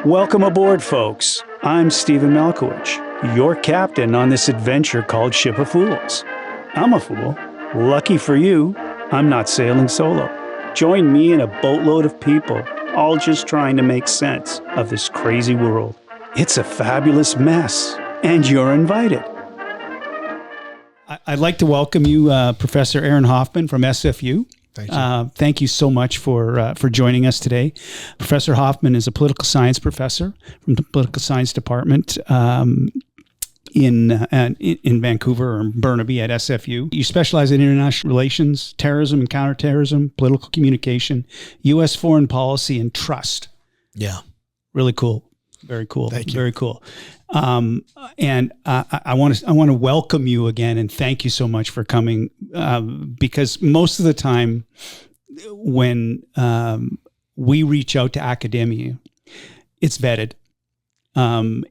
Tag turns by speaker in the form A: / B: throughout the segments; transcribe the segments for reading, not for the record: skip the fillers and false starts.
A: Welcome aboard, folks. I'm Stephen Malkowich, your captain on this adventure called Ship of Fools. I'm a fool. Lucky for you, I'm not sailing solo. Join me and a boatload of people, all just trying to make sense of this crazy world. It's a fabulous mess, and you're invited. I'd like to welcome you, Professor Aaron Hoffman from SFU.
B: Thank you.
A: Thank you so much for joining us today. Professor Hoffman is a political science professor from the Political Science Department in Vancouver or Burnaby at SFU. You specialize in international relations, terrorism and counterterrorism, political communication, U.S. foreign policy, and trust.
B: Yeah.
A: Really cool. Very cool.
B: Thank you.
A: Very cool. And I want to welcome you again and thank you so much for coming, because most of the time when we reach out to academia, it's vetted, and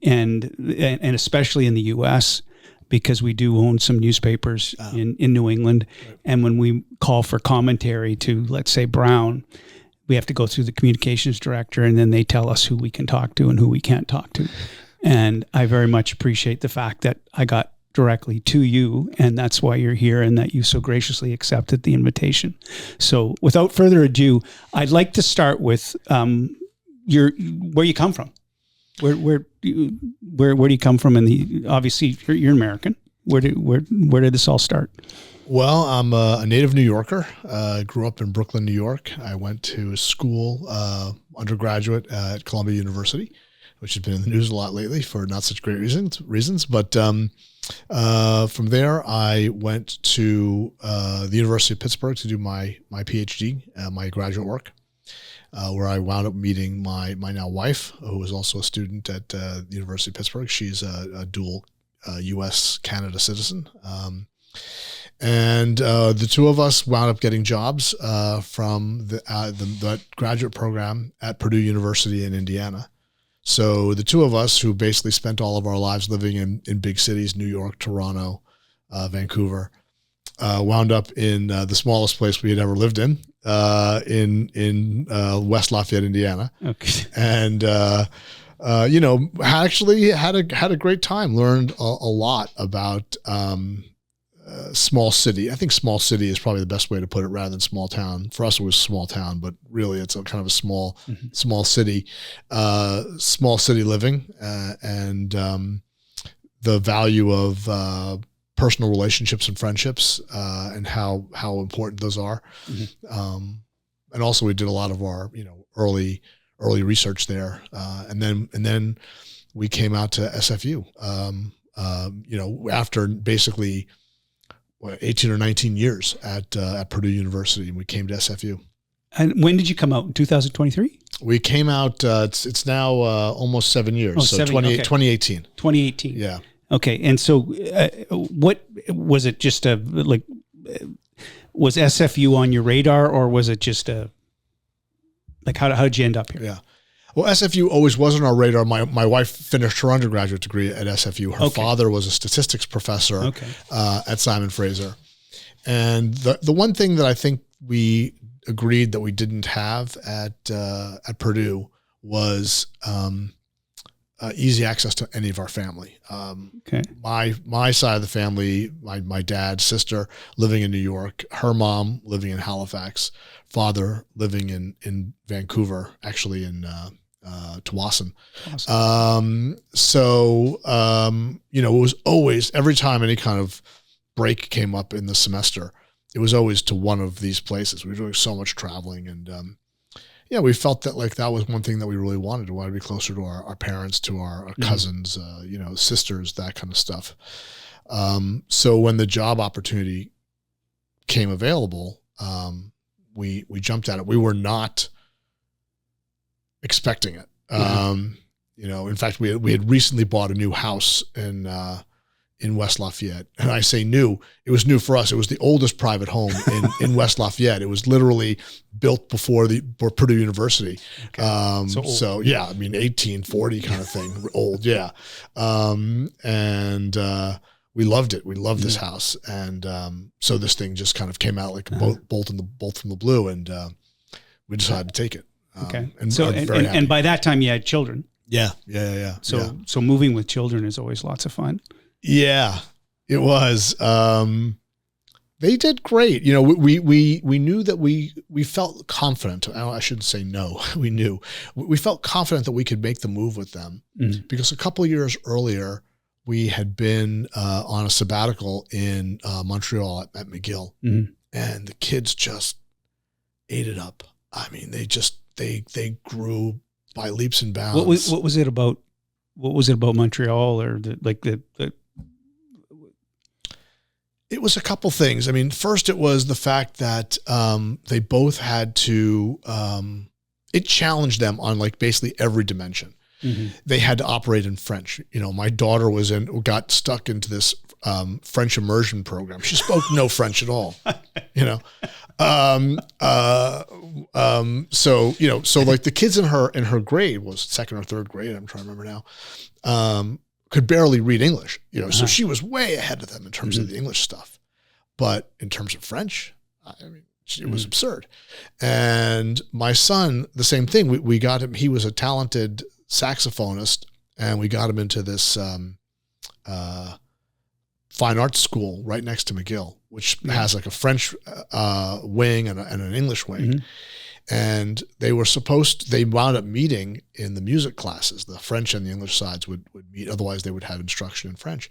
A: especially in the U.S. because we do own some newspapers in New England, right. And when we call for commentary to, let's say, Brown, we have to go through the communications director, and then they tell us who we can talk to and who we can't talk to. And I very much appreciate the fact that I got directly to you, and that's why you're here and that you so graciously accepted the invitation. So without further ado, I'd like to start with where you come from. Where do you come from? Obviously you're American. Where did this all start?
B: Well, I'm a native New Yorker. Grew up in Brooklyn, New York. I went to school, undergraduate at Columbia University, which has been in the news a lot lately for not such great reasons. But from there, I went to the University of Pittsburgh to do my PhD, my graduate work, where I wound up meeting my now wife, who was also a student at the University of Pittsburgh. She's a dual U.S.-Canada citizen. And the two of us wound up getting jobs from the graduate program at Purdue University in Indiana. So the two of us, who basically spent all of our lives living in big cities, New York, Toronto, Vancouver, wound up in the smallest place we had ever lived in West Lafayette, Indiana. Okay. And actually had a great time. Learned a lot about small city. I think small city is probably the best way to put it rather than small town. For us, it was small town, but really it's a kind of a small city living, and the value of personal relationships and friendships, and how important those are. Mm-hmm. And also we did a lot of our, early research there. And then we came out to SFU, after basically 18 or 19 years at Purdue University, and we came to SFU.
A: And when did you come out? In 2023?
B: We came out, it's now almost 7 years.
A: Oh,
B: so 2018.
A: 2018.
B: Yeah.
A: Okay. And so what was it, just was SFU on your radar, or was it just how did you end up here?
B: Yeah. Well, SFU always was on our radar. My wife finished her undergraduate degree at SFU. Her father was a statistics professor at Simon Fraser. And the one thing that I think we agreed that we didn't have at Purdue was easy access to any of our family. My side of the family, my dad's sister living in New York, her mom living in Halifax, father living in Vancouver, actually in Tawasin. Awesome. It was always, every time any kind of break came up in the semester, it was always to one of these places. We were doing so much traveling, and we felt that that was one thing that we really wanted. We wanted to be closer to our parents, to our cousins, sisters, that kind of stuff. So when the job opportunity came available, we jumped at it. We were not expecting it. In fact, we had recently bought a new house in West Lafayette. And I say new, it was new for us. It was the oldest private home in West Lafayette. It was literally built before Purdue University. Okay. So yeah, 1840 kind of thing, old. Yeah. We loved it. We loved this house. And so this thing just kind of came out like a bolt from the blue, and we decided to take it.
A: And by that time you had children.
B: Yeah.
A: So moving with children is always lots of fun.
B: Yeah, it was. They did great. You know, we knew that we felt confident. I shouldn't say no. We knew. We felt confident that we could make the move with them because a couple of years earlier, we had been on a sabbatical in Montreal at McGill, and the kids just ate it up. I mean, they grew by leaps and bounds.
A: What was it about? What was it about Montreal, or the
B: It was a couple things. I mean, first it was the fact that they both had to, it challenged them on like basically every dimension. They had to operate in French. You know, my daughter got stuck into this French immersion program. She spoke no French at all, you know? So like the kids in her grade was second or third grade. I'm trying to remember now. Could barely read English, you know, so she was way ahead of them in terms of the English stuff. But in terms of French, I mean, it was absurd. And my son, the same thing. We got him. He was a talented saxophonist, and we got him into this fine arts school right next to McGill, which has like a French wing and an English wing. And they wound up meeting in the music classes. The French and the English sides would meet. Otherwise, they would have instruction in French.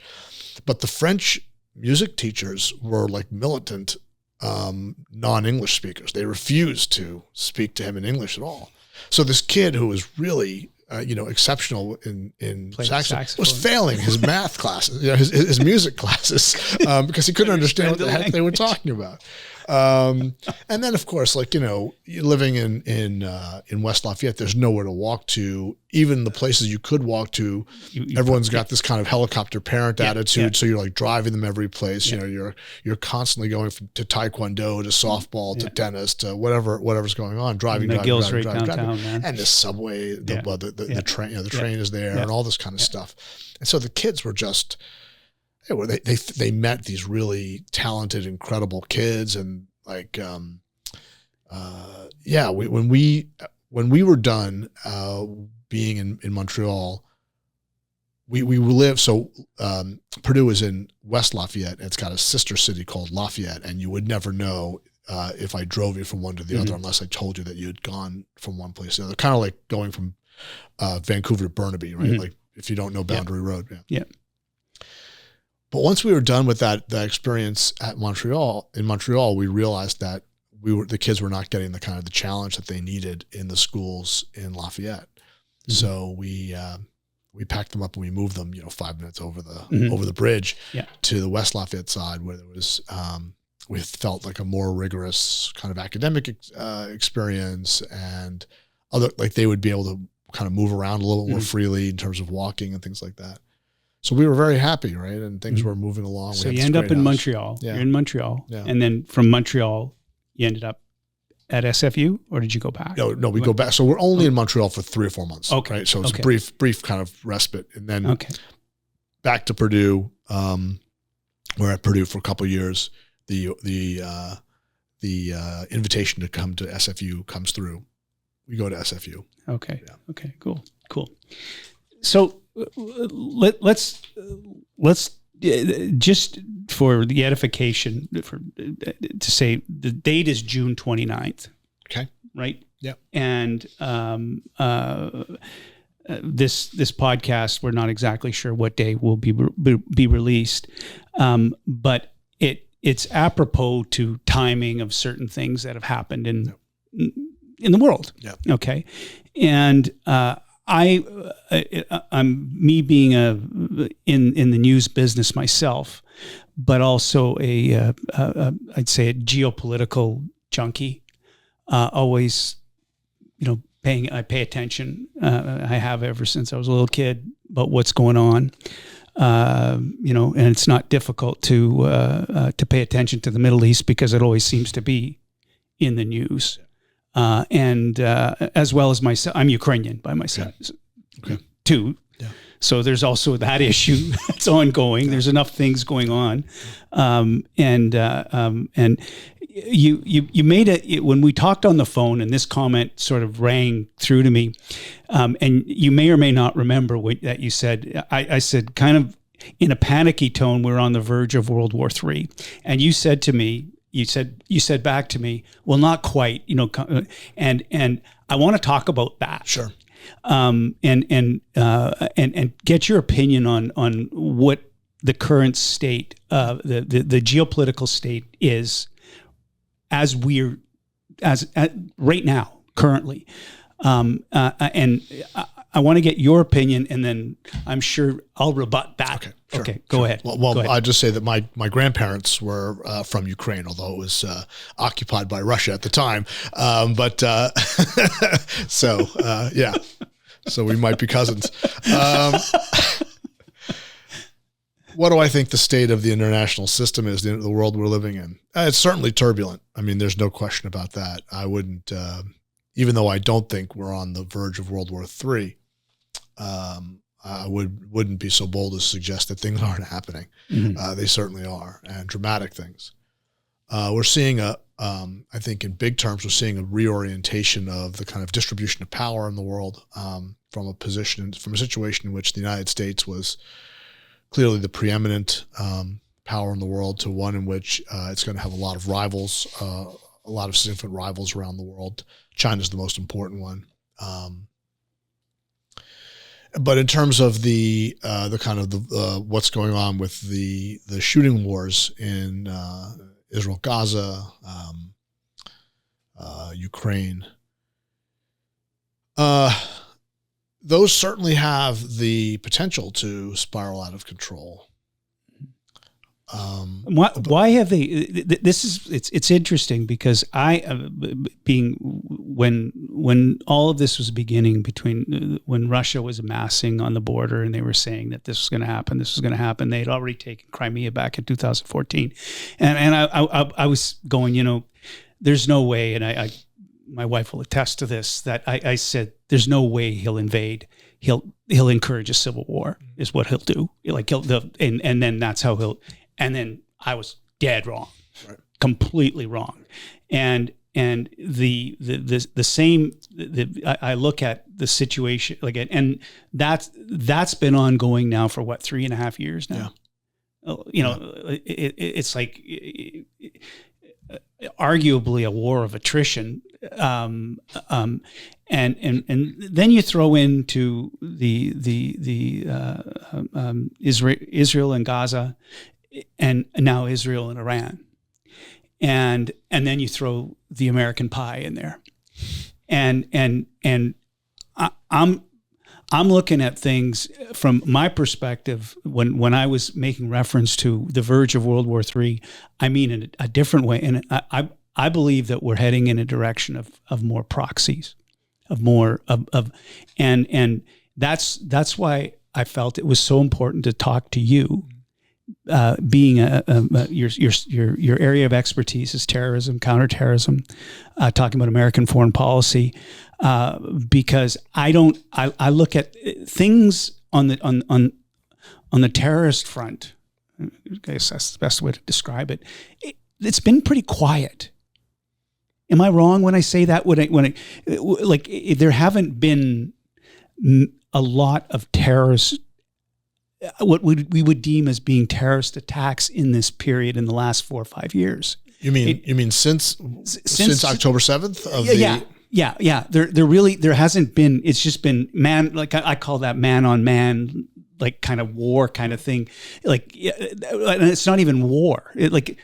B: But the French music teachers were like militant non-English speakers. They refused to speak to him in English at all. So this kid who was really exceptional in saxophone was failing his math classes, his music classes, because he couldn't understand what the heck they were talking about. And then of course, like, living in West Lafayette, there's nowhere to walk to. Even the places you could walk to, everyone's got this kind of helicopter parent attitude. So you're like driving them every place. You're constantly going to taekwondo, to softball, to tennis, to whatever's going on. Driving,
A: man.
B: And the subway, the train, the train is there, and all this kind of stuff. And so the kids were just. They met these really talented, incredible kids, and like, when we were done being in Montreal, we lived. So Purdue is in West Lafayette, and it's got a sister city called Lafayette, and you would never know if I drove you from one to the other unless I told you that you had gone from one place to the other. Kind of like going from Vancouver to Burnaby, right? Like if you don't know Boundary Road.
A: Yeah.
B: But once we were done with that experience in Montreal, we realized that the kids were not getting the kind of the challenge that they needed in the schools in Lafayette. So we packed them up and we moved them, 5 minutes over the bridge to the West Lafayette side, where there was we felt like a more rigorous kind of academic experience, and they would be able to kind of move around a little more freely in terms of walking and things like that. So we were very happy, right? And things were moving along.
A: So you end up in Montreal. Yeah. You're in Montreal. Yeah. And then from Montreal, you ended up at SFU, or did you go back?
B: No, we go back. So we're only in Montreal for 3 or 4 months. Okay. Right? So it's a brief kind of respite. And then back to Purdue. We're at Purdue for a couple of years. The invitation to come to SFU comes through. We go to SFU.
A: Okay. Yeah. Okay, cool. So let's just for the edification to say the date is June 29th.
B: Okay.
A: Right.
B: Yeah.
A: And this podcast, we're not exactly sure what day will be released, but it's apropos to timing of certain things that have happened in the world.
B: Yeah.
A: Okay. And I'm me being in the news business myself, but also I'd say a geopolitical junkie. Always, I pay attention. I have ever since I was a little kid about what's going on. And it's not difficult to pay attention to the Middle East because it always seems to be in the news. And as well as myself, I'm Ukrainian by myself, too. Yeah. So there's also that issue that's ongoing. Yeah. There's enough things going on, and you made it when we talked on the phone, and this comment sort of rang through to me, and you may or may not remember that you said. I said, kind of in a panicky tone, we're on the verge of World War III, and you said to me, you said back to me, well, not quite, and I want to talk about that.
B: Sure.
A: And get your opinion on what the current state, the geopolitical state is, as right now, currently, and I want to get your opinion, and then I'm sure I'll rebut that.
B: Okay, sure,
A: okay, go ahead.
B: Well,
A: go ahead.
B: I'll just say that my grandparents were from Ukraine, although it was occupied by Russia at the time. Yeah, so we might be cousins. What do I think the state of the international system is, the world we're living in? It's certainly turbulent. I mean, there's no question about that. I wouldn't, even though I don't think we're on the verge of World War III, I wouldn't be so bold as to suggest that things aren't happening. Mm-hmm. They certainly are, and dramatic things. We're seeing I think in big terms, we're seeing a reorientation of the kind of distribution of power in the world, from a situation in which the United States was clearly the preeminent power in the world, to one in which it's going to have a lot of rivals, a lot of significant rivals around the world. China's the most important one. But in terms of the kind of what's going on with the shooting wars in Israel, Gaza, Ukraine, those certainly have the potential to spiral out of control.
A: Why have they? It's interesting because when all of this was beginning, when Russia was amassing on the border and they were saying that this was going to happen, they'd already taken Crimea back in 2014, and I was going, there's no way, and my wife will attest to this, that I said, there's no way he'll invade. He'll encourage a civil war is what he'll do. And then that's how he'll. And then I was dead wrong, right. Completely wrong. And the same. I look at the situation and that's been ongoing now for 3.5 years now. Yeah. It's like arguably a war of attrition. And then you throw into Israel and Gaza, and now Israel and Iran, and then you throw the American pie in there, and I'm looking at things from my perspective. When I was making reference to the verge of World War III, I mean in a different way, and I believe that we're heading in a direction of more proxies, and that's why I felt it was so important to talk to you, being your area of expertise is terrorism, counterterrorism, talking about American foreign policy, because I look at things on the terrorist front. I guess that's the best way to describe it. It's been pretty quiet. Am I wrong when I say that? There haven't been a lot of terrorist, what we would deem as being terrorist attacks in this period in the last 4 or 5 years. You mean since
B: October 7th?
A: There hasn't been. It's just been I call that man on man, kind of war kind of thing. And it's not even war. The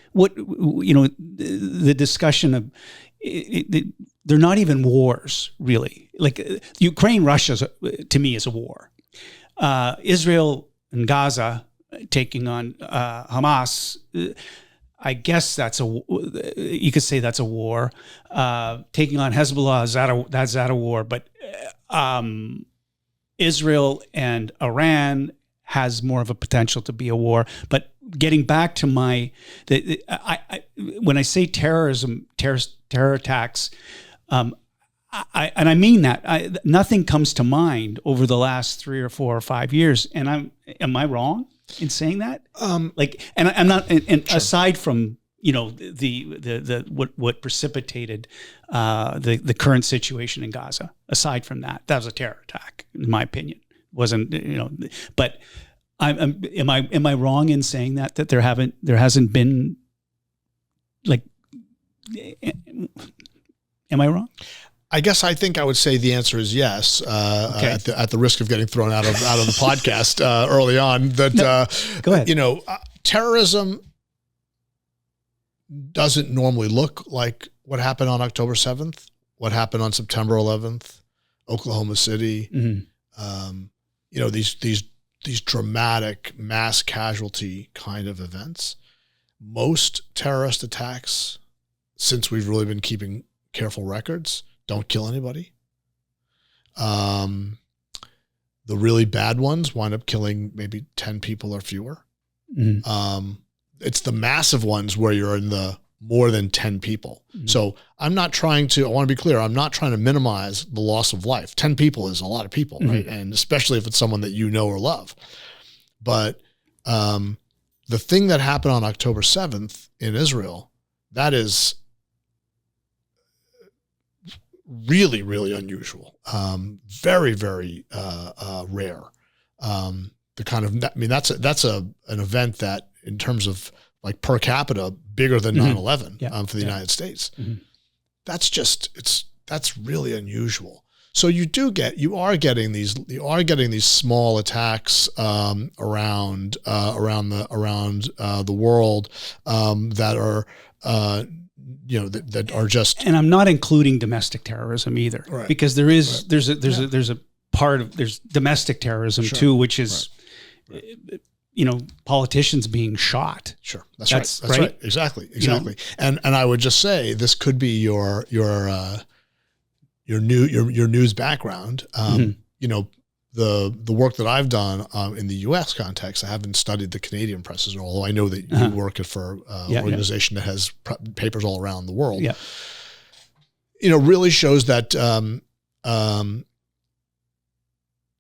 A: discussion of. They're not even wars, really. Ukraine, Russia, to me, is a war. Israel and Gaza taking on Hamas, I guess you could say that's a war. Taking on Hezbollah, that's a war. But Israel and Iran has more of a potential to be a war. But getting back to when I say terrorism, terror attacks, I mean that. Nothing comes to mind over the last 3 or 4 or 5 years. And am I wrong in saying that? And I'm not. And sure. Aside from what precipitated the current situation in Gaza. Aside from that, that was a terror attack, in my opinion. Wasn't, but am I wrong in saying that there hasn't been, like, am I wrong?
B: I guess I think I would say the answer is yes. Okay. At the risk of getting thrown out of the podcast early on, that
A: go ahead.
B: Terrorism doesn't normally look like what happened on October 7th, what happened on September 11th, Oklahoma City. Mm-hmm. These dramatic mass casualty kind of events. Most terrorist attacks, since we've really been keeping careful records, don't kill anybody. The really bad ones wind up killing maybe 10 people or fewer. Mm-hmm. It's the massive ones where you're in the more than 10 people. Mm-hmm. So I want to be clear, I'm not trying to minimize the loss of life. 10 people is a lot of people, mm-hmm. right? And especially if it's someone that you know or love. But the thing that happened on October 7th in Israel, that is really, really unusual. Very, very rare. That's an event that, in terms of like per capita, bigger than 9/11 for the United States. Mm-hmm. That's really unusual. So you are getting these small attacks around the world that are that are just.
A: And I'm not including domestic terrorism either, right. Because there's a part of there's domestic terrorism too, which is. Right. Politicians being shot.
B: Sure, that's right. Exactly. And I would just say this could be your news background. Mm-hmm. The work that I've done in the U.S. context, I haven't studied the Canadian presses, although I know that you work for an organization that has papers all around the world. Yeah. Really shows that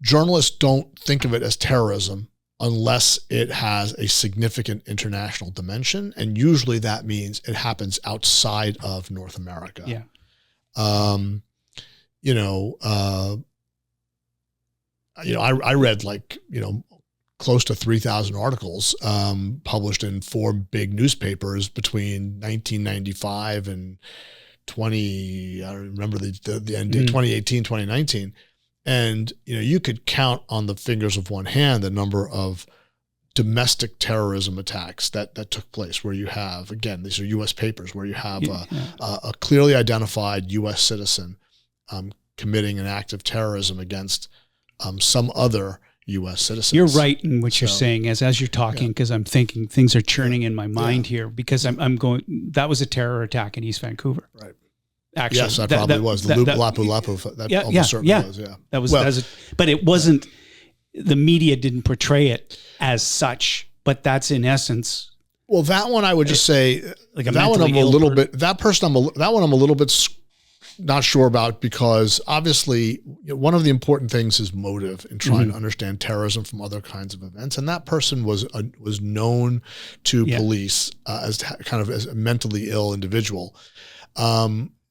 B: journalists don't think of it as terrorism unless it has a significant international dimension. And usually that means it happens outside of North America.
A: Yeah.
B: I read close to 3,000 articles published in 4 big newspapers between 1995 and 2018, 2019. And, you could count on the fingers of one hand the number of domestic terrorism attacks that took place, where you have, again, these are U.S. papers, where you have a clearly identified U.S. citizen committing an act of terrorism against some other U.S. citizens.
A: You're right in what you're saying as you're talking, because I'm thinking things are churning in my mind here, because I'm going, that was a terror attack in East Vancouver.
B: Right.
A: Actually,
B: yes, that probably was the Lapu. That almost certainly was. Yeah,
A: that was. But it wasn't. The media didn't portray it as such. But that's in essence.
B: Well, that one I would just say that one I'm a little bit. That person that one I'm a little bit not sure about, because obviously one of the important things is motive in trying to understand terrorism from other kinds of events, and that person was known to police as a mentally ill individual.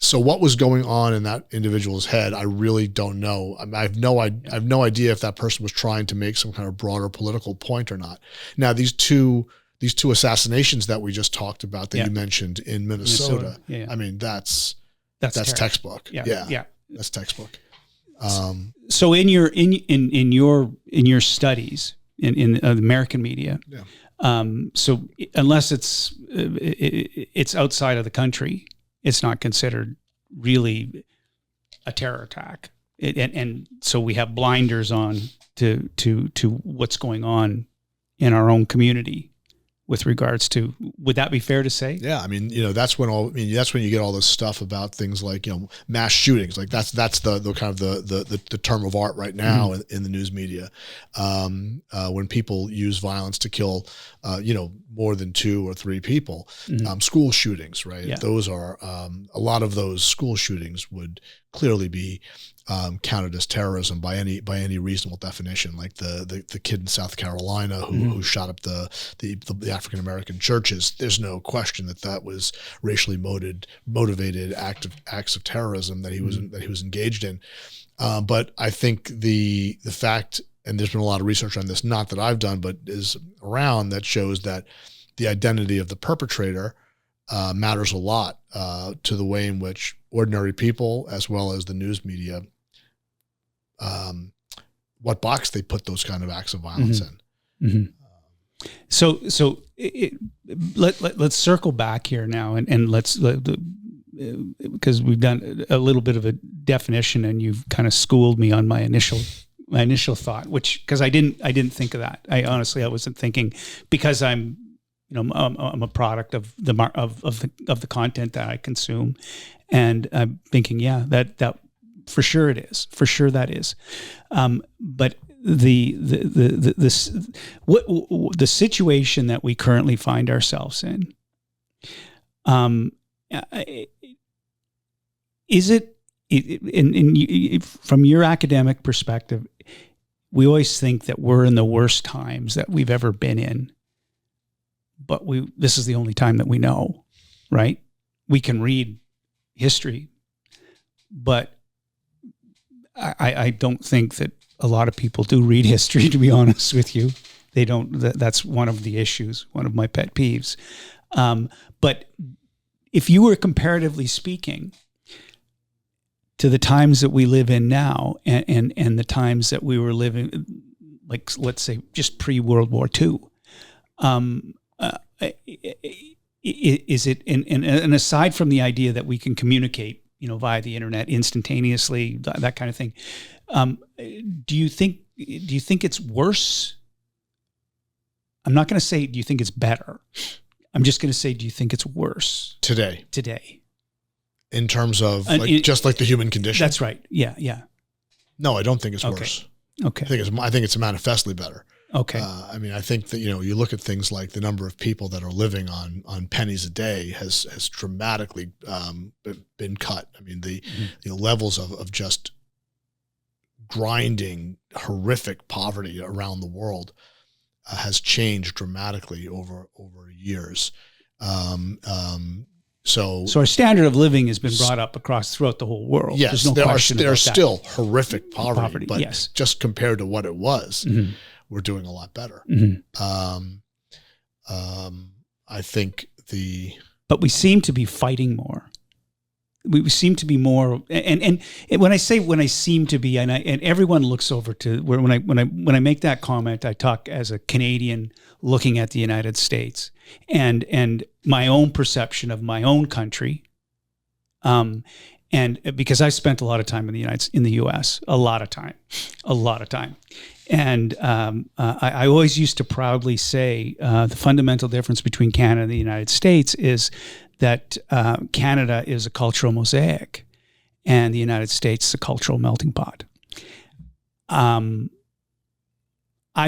B: So what was going on in that individual's head, I really don't know. I have no idea if that person was trying to make some kind of broader political point or not. Now, these two assassinations that we just talked about that you mentioned in Minnesota. I mean, that's textbook. Yeah. That's textbook.
A: So in your studies in American media, so unless it's outside of the country, it's not considered really a terror attack. And so we have blinders on to what's going on in our own community with regards to, would that be fair to say?
B: Yeah. I mean, that's when you get all this stuff about things like, mass shootings. Like that's the kind of the term of art right now in the news media. When people use violence to kill, more than 2 or 3 people, school shootings, right? Yeah. Those are, a lot of those school shootings would clearly be counted as terrorism by any reasonable definition. Like the kid in South Carolina who shot up the African American churches. There's no question that was racially motivated acts of terrorism that he was engaged in. But I think the fact, and there's been a lot of research on this, not that I've done, but is around, that shows that the identity of the perpetrator matters a lot to the way in which ordinary people, as well as the news media, what box they put those kind of acts of violence in.
A: So let's circle back here now, and let's because we've done a little bit of a definition, and you've kind of schooled me on my initial thought, which, because I didn't think of that. I wasn't thinking, because I'm a product of the content that I consume, and I'm thinking, yeah, that for sure it is. For sure that is. But the situation that we currently find ourselves in, is it from your academic perspective, we always think that we're in the worst times that we've ever been in, but this is the only time that we know, right? We can read history, but I don't think that a lot of people do read history, to be honest with you. They don't. That's one of the issues, one of my pet peeves. But if you were, comparatively speaking, to the times that we live in now, and the times that we were living, like, let's say, just pre-World War II, is it, and aside from the idea that we can communicate, via the internet instantaneously, that kind of thing, do you think it's worse? I'm not going to say, do you think it's better? I'm just going to say, do you think it's worse
B: today? In terms of just like the human condition? That's
A: right. Yeah.
B: No, I don't think it's worse.
A: Okay.
B: I think it's manifestly better.
A: Okay.
B: I think that, you look at things like the number of people that are living on pennies a day has dramatically been cut. I mean, the levels of just grinding, horrific poverty around the world has changed dramatically over years. So
A: our standard of living has been brought up throughout the whole world.
B: Yes, there's still horrific poverty, but
A: yes,
B: just compared to what it was, we're doing a lot better. I think
A: but we seem to be fighting more. We seem to be more, and when I seem to be, and everyone looks over to where, when I make that comment, I talk as a Canadian looking at the United States and my own perception of my own country, and because I spent a lot of time in the U.S., a lot of time. And I always used to proudly say the fundamental difference between Canada and the United States is that Canada is a cultural mosaic and the United States is a cultural melting pot. I've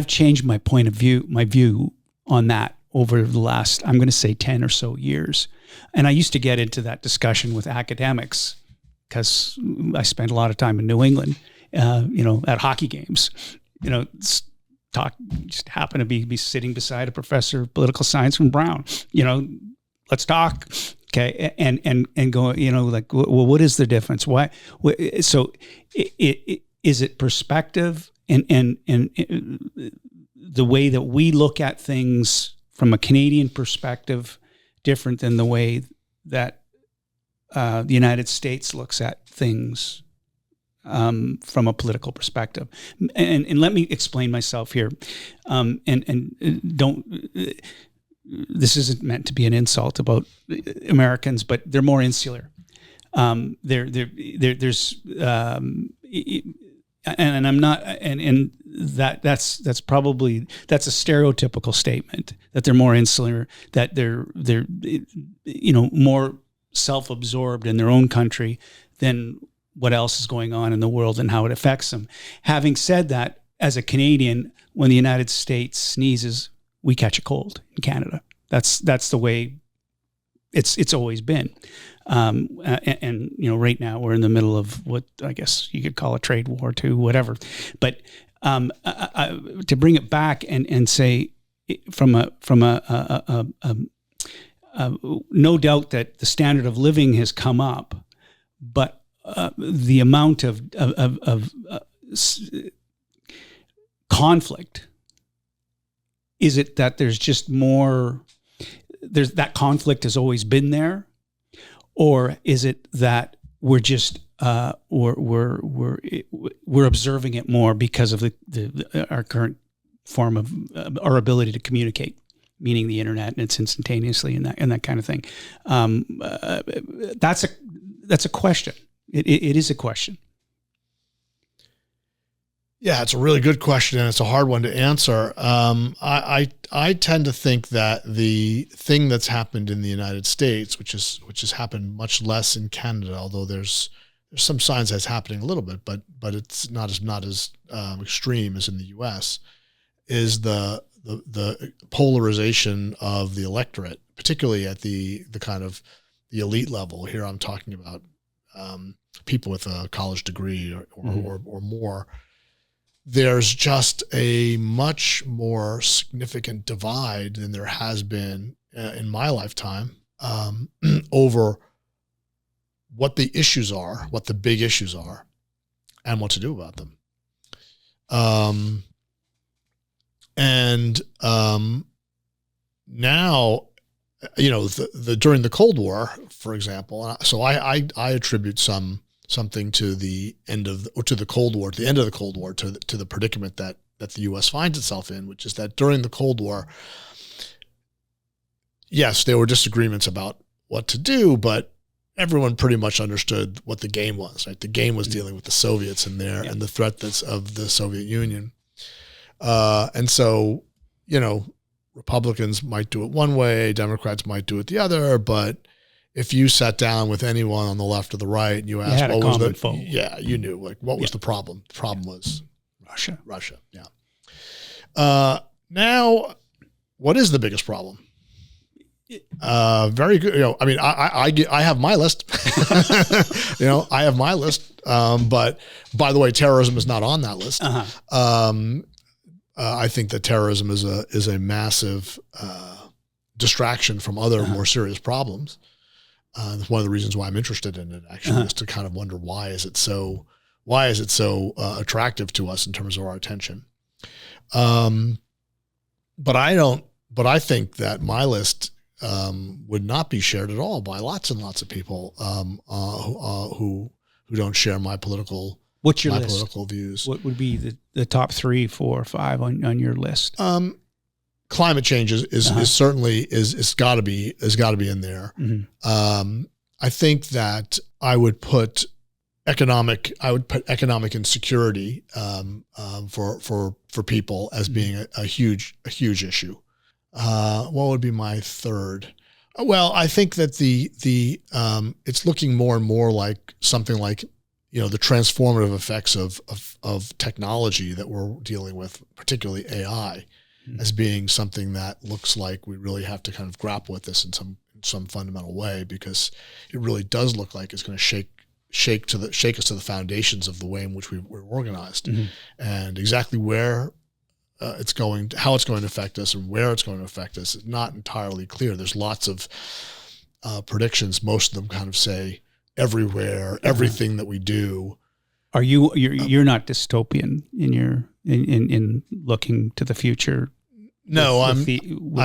A: changed my view on that over the last, I'm going to say 10 or so years. And I used to get into that discussion with academics because I spent a lot of time in New England, at hockey games. Just happen to be sitting beside a professor of political science from Brown. Let's talk, okay? And go, well, what is the difference? Why? So, is it perspective and the way that we look at things from a Canadian perspective different than the way that the United States looks at things from a political perspective? And let me explain myself here. And don't. This isn't meant to be an insult about Americans, but they're more insular. There's and I'm not, and that's a stereotypical statement that they're more insular, that they're more self-absorbed in their own country than what else is going on in the world and how it affects them. Having said that, as a Canadian, when the United States sneezes, we catch a cold in Canada. That's the way It's always been. And right now we're in the middle of what I guess you could call a trade war too, whatever. But to bring it back and say from a no doubt that the standard of living has come up, but the amount of conflict, is it that there's just more? There's that conflict has always been there, or is it that we're just we're observing it more because of our current form of our ability to communicate, meaning the internet, and it's instantaneously and that kind of thing. That's a question. It is a question.
B: Yeah, it's a really good question, and it's a hard one to answer. I tend to think that the thing that's happened in the United States, which has happened much less in Canada, although there's some signs that it's happening a little bit, but it's not as extreme as in the U.S., is the polarization of the electorate, particularly at the kind of the elite level. Here I'm talking about people with a college degree or more. There's just a much more significant divide than there has been in my lifetime over what the issues are, what the big issues are, and what to do about them. Now, during the Cold War, for example, so I attribute something to the end of the Cold War, to the predicament that the U.S. finds itself in, which is that during the Cold War, yes, there were disagreements about what to do, but everyone pretty much understood what the game was. Right, the game was dealing with the Soviets and the threat of the Soviet Union, and so Republicans might do it one way, Democrats might do it the other, but if you sat down with anyone on the left or the right and you asked what was the foe. Yeah, you knew what was the problem. The problem was Russia. Yeah. Now, what is the biggest problem? Very good. I mean, I have my list. I have my list. But by the way, terrorism is not on that list. I think that terrorism is a massive distraction from other more serious problems. That's one of the reasons why I'm interested in it, actually, is to kind of wonder why is it so attractive to us in terms of our attention. But I think that my list would not be shared at all by lots and lots of people who don't share my political.
A: What's your list?
B: Political views.
A: What would be the top 3, 4, 5 on your list?
B: Climate change is certainly got to be in there. Mm-hmm. I think that I would put economic insecurity for people as being a huge issue. What would be my third? Well, I think that the it's looking more and more like something like the transformative effects of technology that we're dealing with, particularly AI. As being something that looks like we really have to kind of grapple with this in some fundamental way, because it really does look like it's going to shake us to the foundations of the way in which we're organized, and exactly where how it's going to affect us and where it's going to affect us is not entirely clear. There's lots of predictions. Most of them kind of say everywhere, everything that we do.
A: You're not dystopian in looking to the future?
B: No, I'm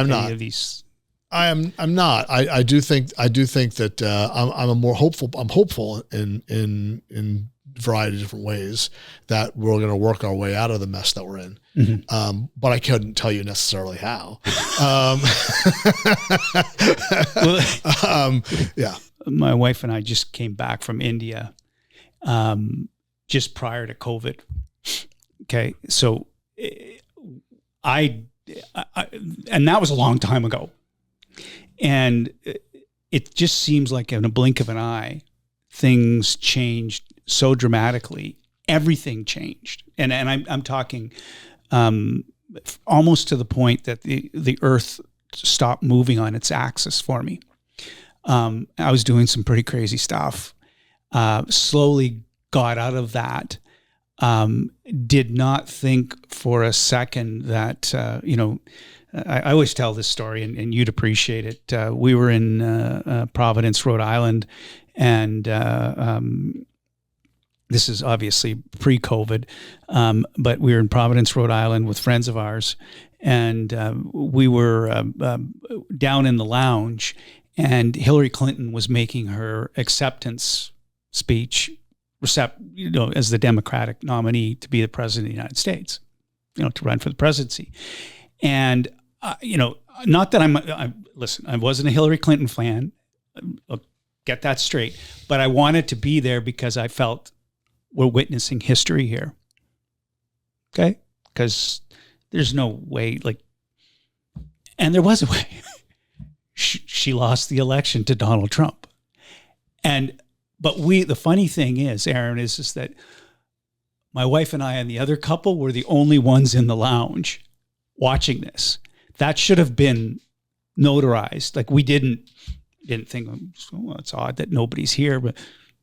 B: not.
A: Of these.
B: I'm not. I do think that I'm hopeful in a variety of different ways that we're going to work our way out of the mess that we're in. Mm-hmm. But I couldn't tell you necessarily how. Yeah.
A: My wife and I just came back from India, just prior to COVID. Okay. So and that was a long time ago. And it just seems like in a blink of an eye, things changed so dramatically. Everything changed. And I'm talking almost to the point that the earth stopped moving on its axis for me. I was doing some pretty crazy stuff. Slowly got out of that. Did not think for a second that, I always tell this story and you'd appreciate it. We were in Providence, Rhode Island, and this is obviously pre-COVID, but we were in Providence, Rhode Island with friends of ours, and we were down in the lounge, and Hillary Clinton was making her acceptance speech, as the Democratic nominee to be the president of the United States, to run for the presidency. And, not that listen, I wasn't a Hillary Clinton fan, I'll get that straight, but I wanted to be there because I felt we're witnessing history here. Okay? Because there's no way, and there was a way. She lost the election to Donald Trump. But the funny thing is, Aaron, is that my wife and I and the other couple were the only ones in the lounge watching this. That should have been notarized. We didn't think, well, it's odd that nobody's here, but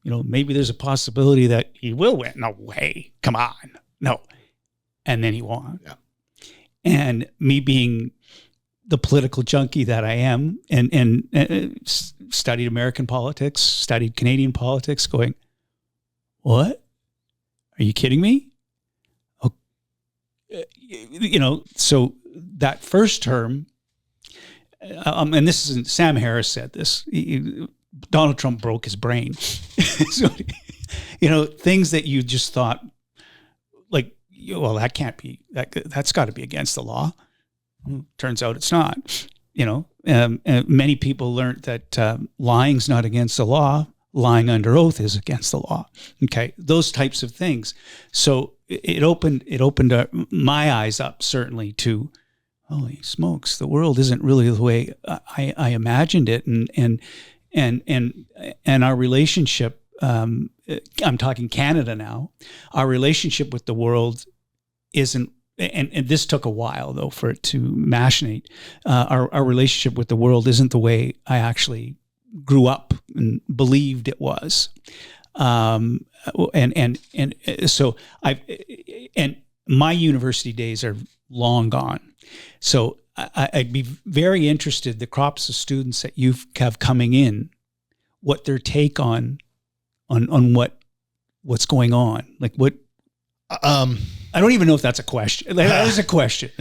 A: maybe there's a possibility that he will win. No way. Come on. No. And then he won. Yeah. And me being the political junkie that I am and studied American politics, studied Canadian politics, going, what? Are you kidding me? Oh, so that first term, and this isn't, Sam Harris said this, Donald Trump broke his brain. So, things that you just thought, well, that can't be, that's got to be against the law. Turns out it's not. Many people learned that lying's not against the law. Lying under oath is against the law. Okay, those types of things. So it opened my eyes up, certainly, to, holy smokes, the world isn't really the way I imagined it, and our relationship. I'm talking Canada now. Our relationship with the world isn't. And this took a while, though, for it to machinate. Our relationship with the world isn't the way I actually grew up and believed it was. So my university days are long gone. So I'd be very interested, the crops of students that you have coming in, what their take on what's going on, what. I don't even know if that's a question. That is a question.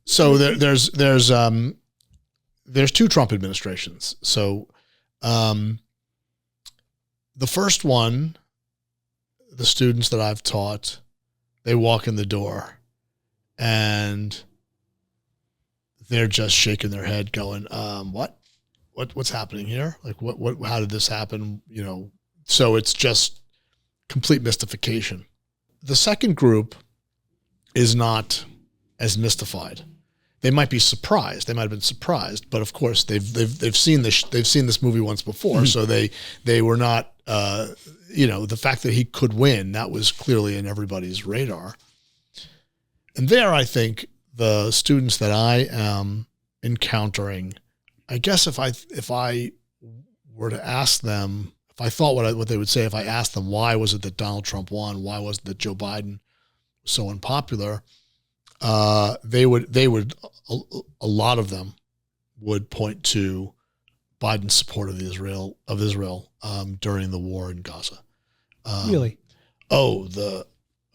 B: So there's two Trump administrations. So the first one, the students that I've taught, they walk in the door and they're just shaking their head going, what's happening here? How did this happen? So it's just complete mystification. The second group is not as mystified. They might be surprised. They might have been surprised, but of course they've seen this movie once before, so they were not. The fact that he could win, that was clearly in everybody's radar. And there, I think the students that I am encountering, I guess if I were to ask them, if I thought what they would say if I asked them why was it that Donald Trump won, why was it that Joe Biden was so unpopular, they would a lot of them would point to Biden's support of Israel during the war in Gaza.
A: Really?
B: The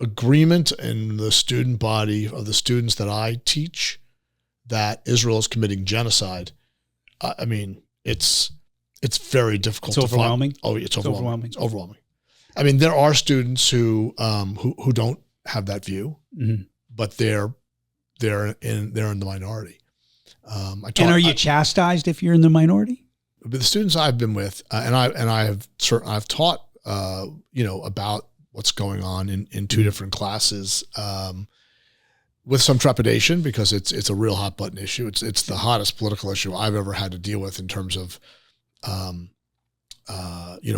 B: agreement in the student body of the students that I teach that Israel is committing genocide. I mean, it's very difficult.
A: It's overwhelming.
B: It's overwhelming. It's overwhelming. I mean, there are students who don't have that view, but they're in the minority.
A: And are you chastised if you're in the minority?
B: But the students I've been with, I've taught about what's going on in two different classes, with some trepidation because it's a real hot button issue. It's the hottest political issue I've ever had to deal with in terms of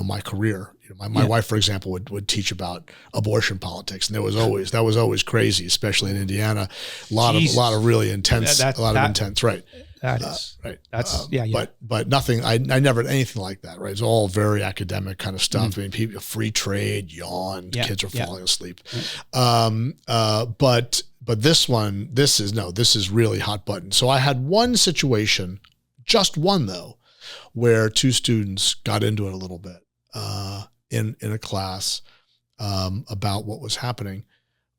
B: my career. My wife, for example, would teach about abortion politics, and that was always crazy, especially in Indiana. A lot of really intense, intense, right?
A: That is
B: right.
A: That's
B: But nothing. I never had anything like that. Right. It's all very academic kind of stuff. I mean, people, free trade, yawned. Kids are falling asleep. But this one, this is really hot button. So I had one situation, just one though, where two students got into it a little bit in a class about what was happening,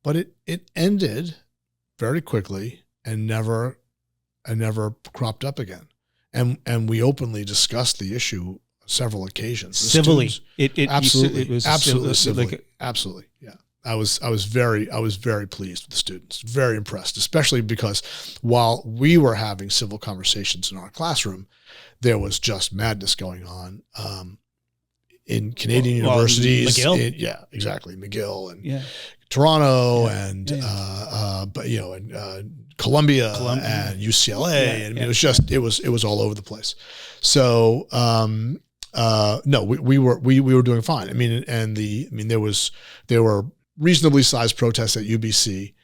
B: but it ended very quickly and never cropped up again. And we openly discussed the issue on several occasions.
A: Civilly.
B: Absolutely civilly. Absolutely. Yeah. I was very pleased with the students, very impressed, especially because while we were having civil conversations in our classroom, there was just madness going on in Canadian universities.
A: McGill?
B: Exactly. McGill and Toronto and Columbia and UCLA, and it was just it was all over the place. So no, we were doing fine. I mean, there were reasonably sized protests at UBC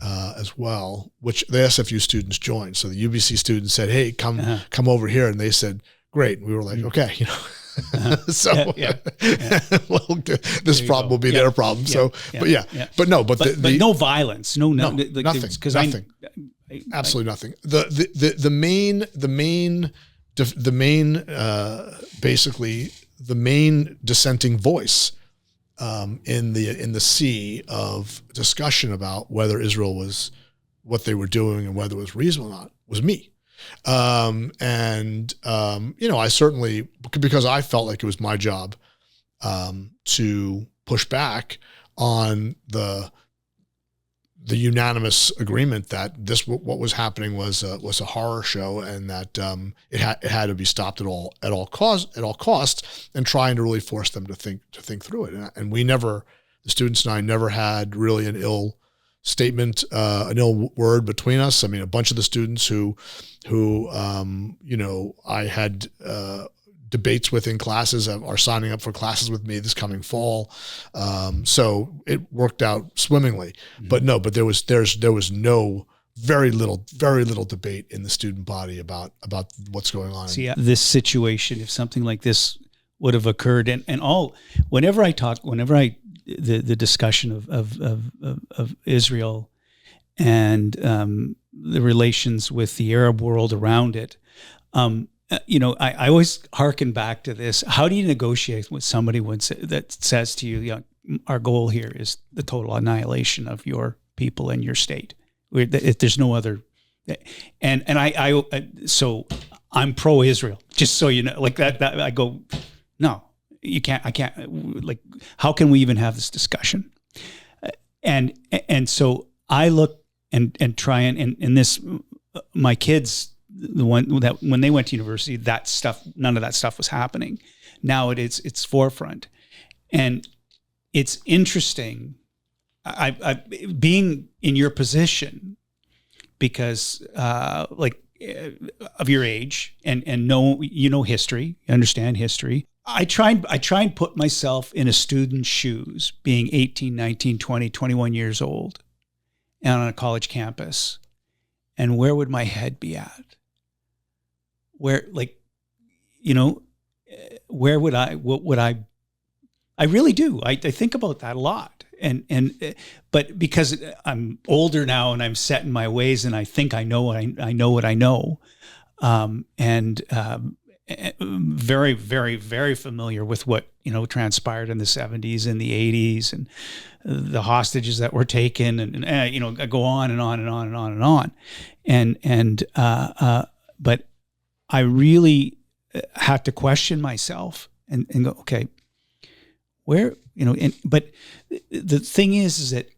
B: as well, which the SFU students joined. So the UBC students said, "Hey, come over here," and they said, "Great." And we were like, "Okay, you know." So well, this problem will be their problem. But no
A: violence,
B: nothing, absolutely nothing. The main dissenting voice in the sea of discussion about whether Israel was what they were doing and whether it was reasonable or not was me. I certainly, because I felt like it was my job to push back on the unanimous agreement that what was happening was a horror show, and that it had to be stopped at all costs, and trying to really force them to think through it. And the students and I never had really an ill statement, an ill word between us. I mean, a bunch of the students who I had debates with in classes are signing up for classes with me this coming fall. So it worked out swimmingly. Mm-hmm. But there was very little debate in the student body about what's going on.
A: See, this situation, if something like this would have occurred, the discussion of Israel and the relations with the Arab world around it, I always hearken back to this. How do you negotiate with somebody that says to you, our goal here is the total annihilation of your people and your state? There's no other, so I'm pro-Israel, just so you know, like that I go, no. I can't, like, how can we even have this discussion? And so I look and try and this, my kids, the one that when they went to university, that stuff, none of that stuff was happening. Now it's forefront. And it's interesting, I being in your position, because of your age and know history, understand history. I try and put myself in a student's shoes, being 18, 19, 20, 21 years old and on a college campus. And where would my head be at? Where would I really do. I think about that a lot. But because I'm older now and I'm set in my ways and I think I know what I know. Very, very, very familiar with what transpired in the 70s and the 80s and the hostages that were taken, and I go on and on and on and on and on, but I really had to question myself and go, okay, where but the thing is that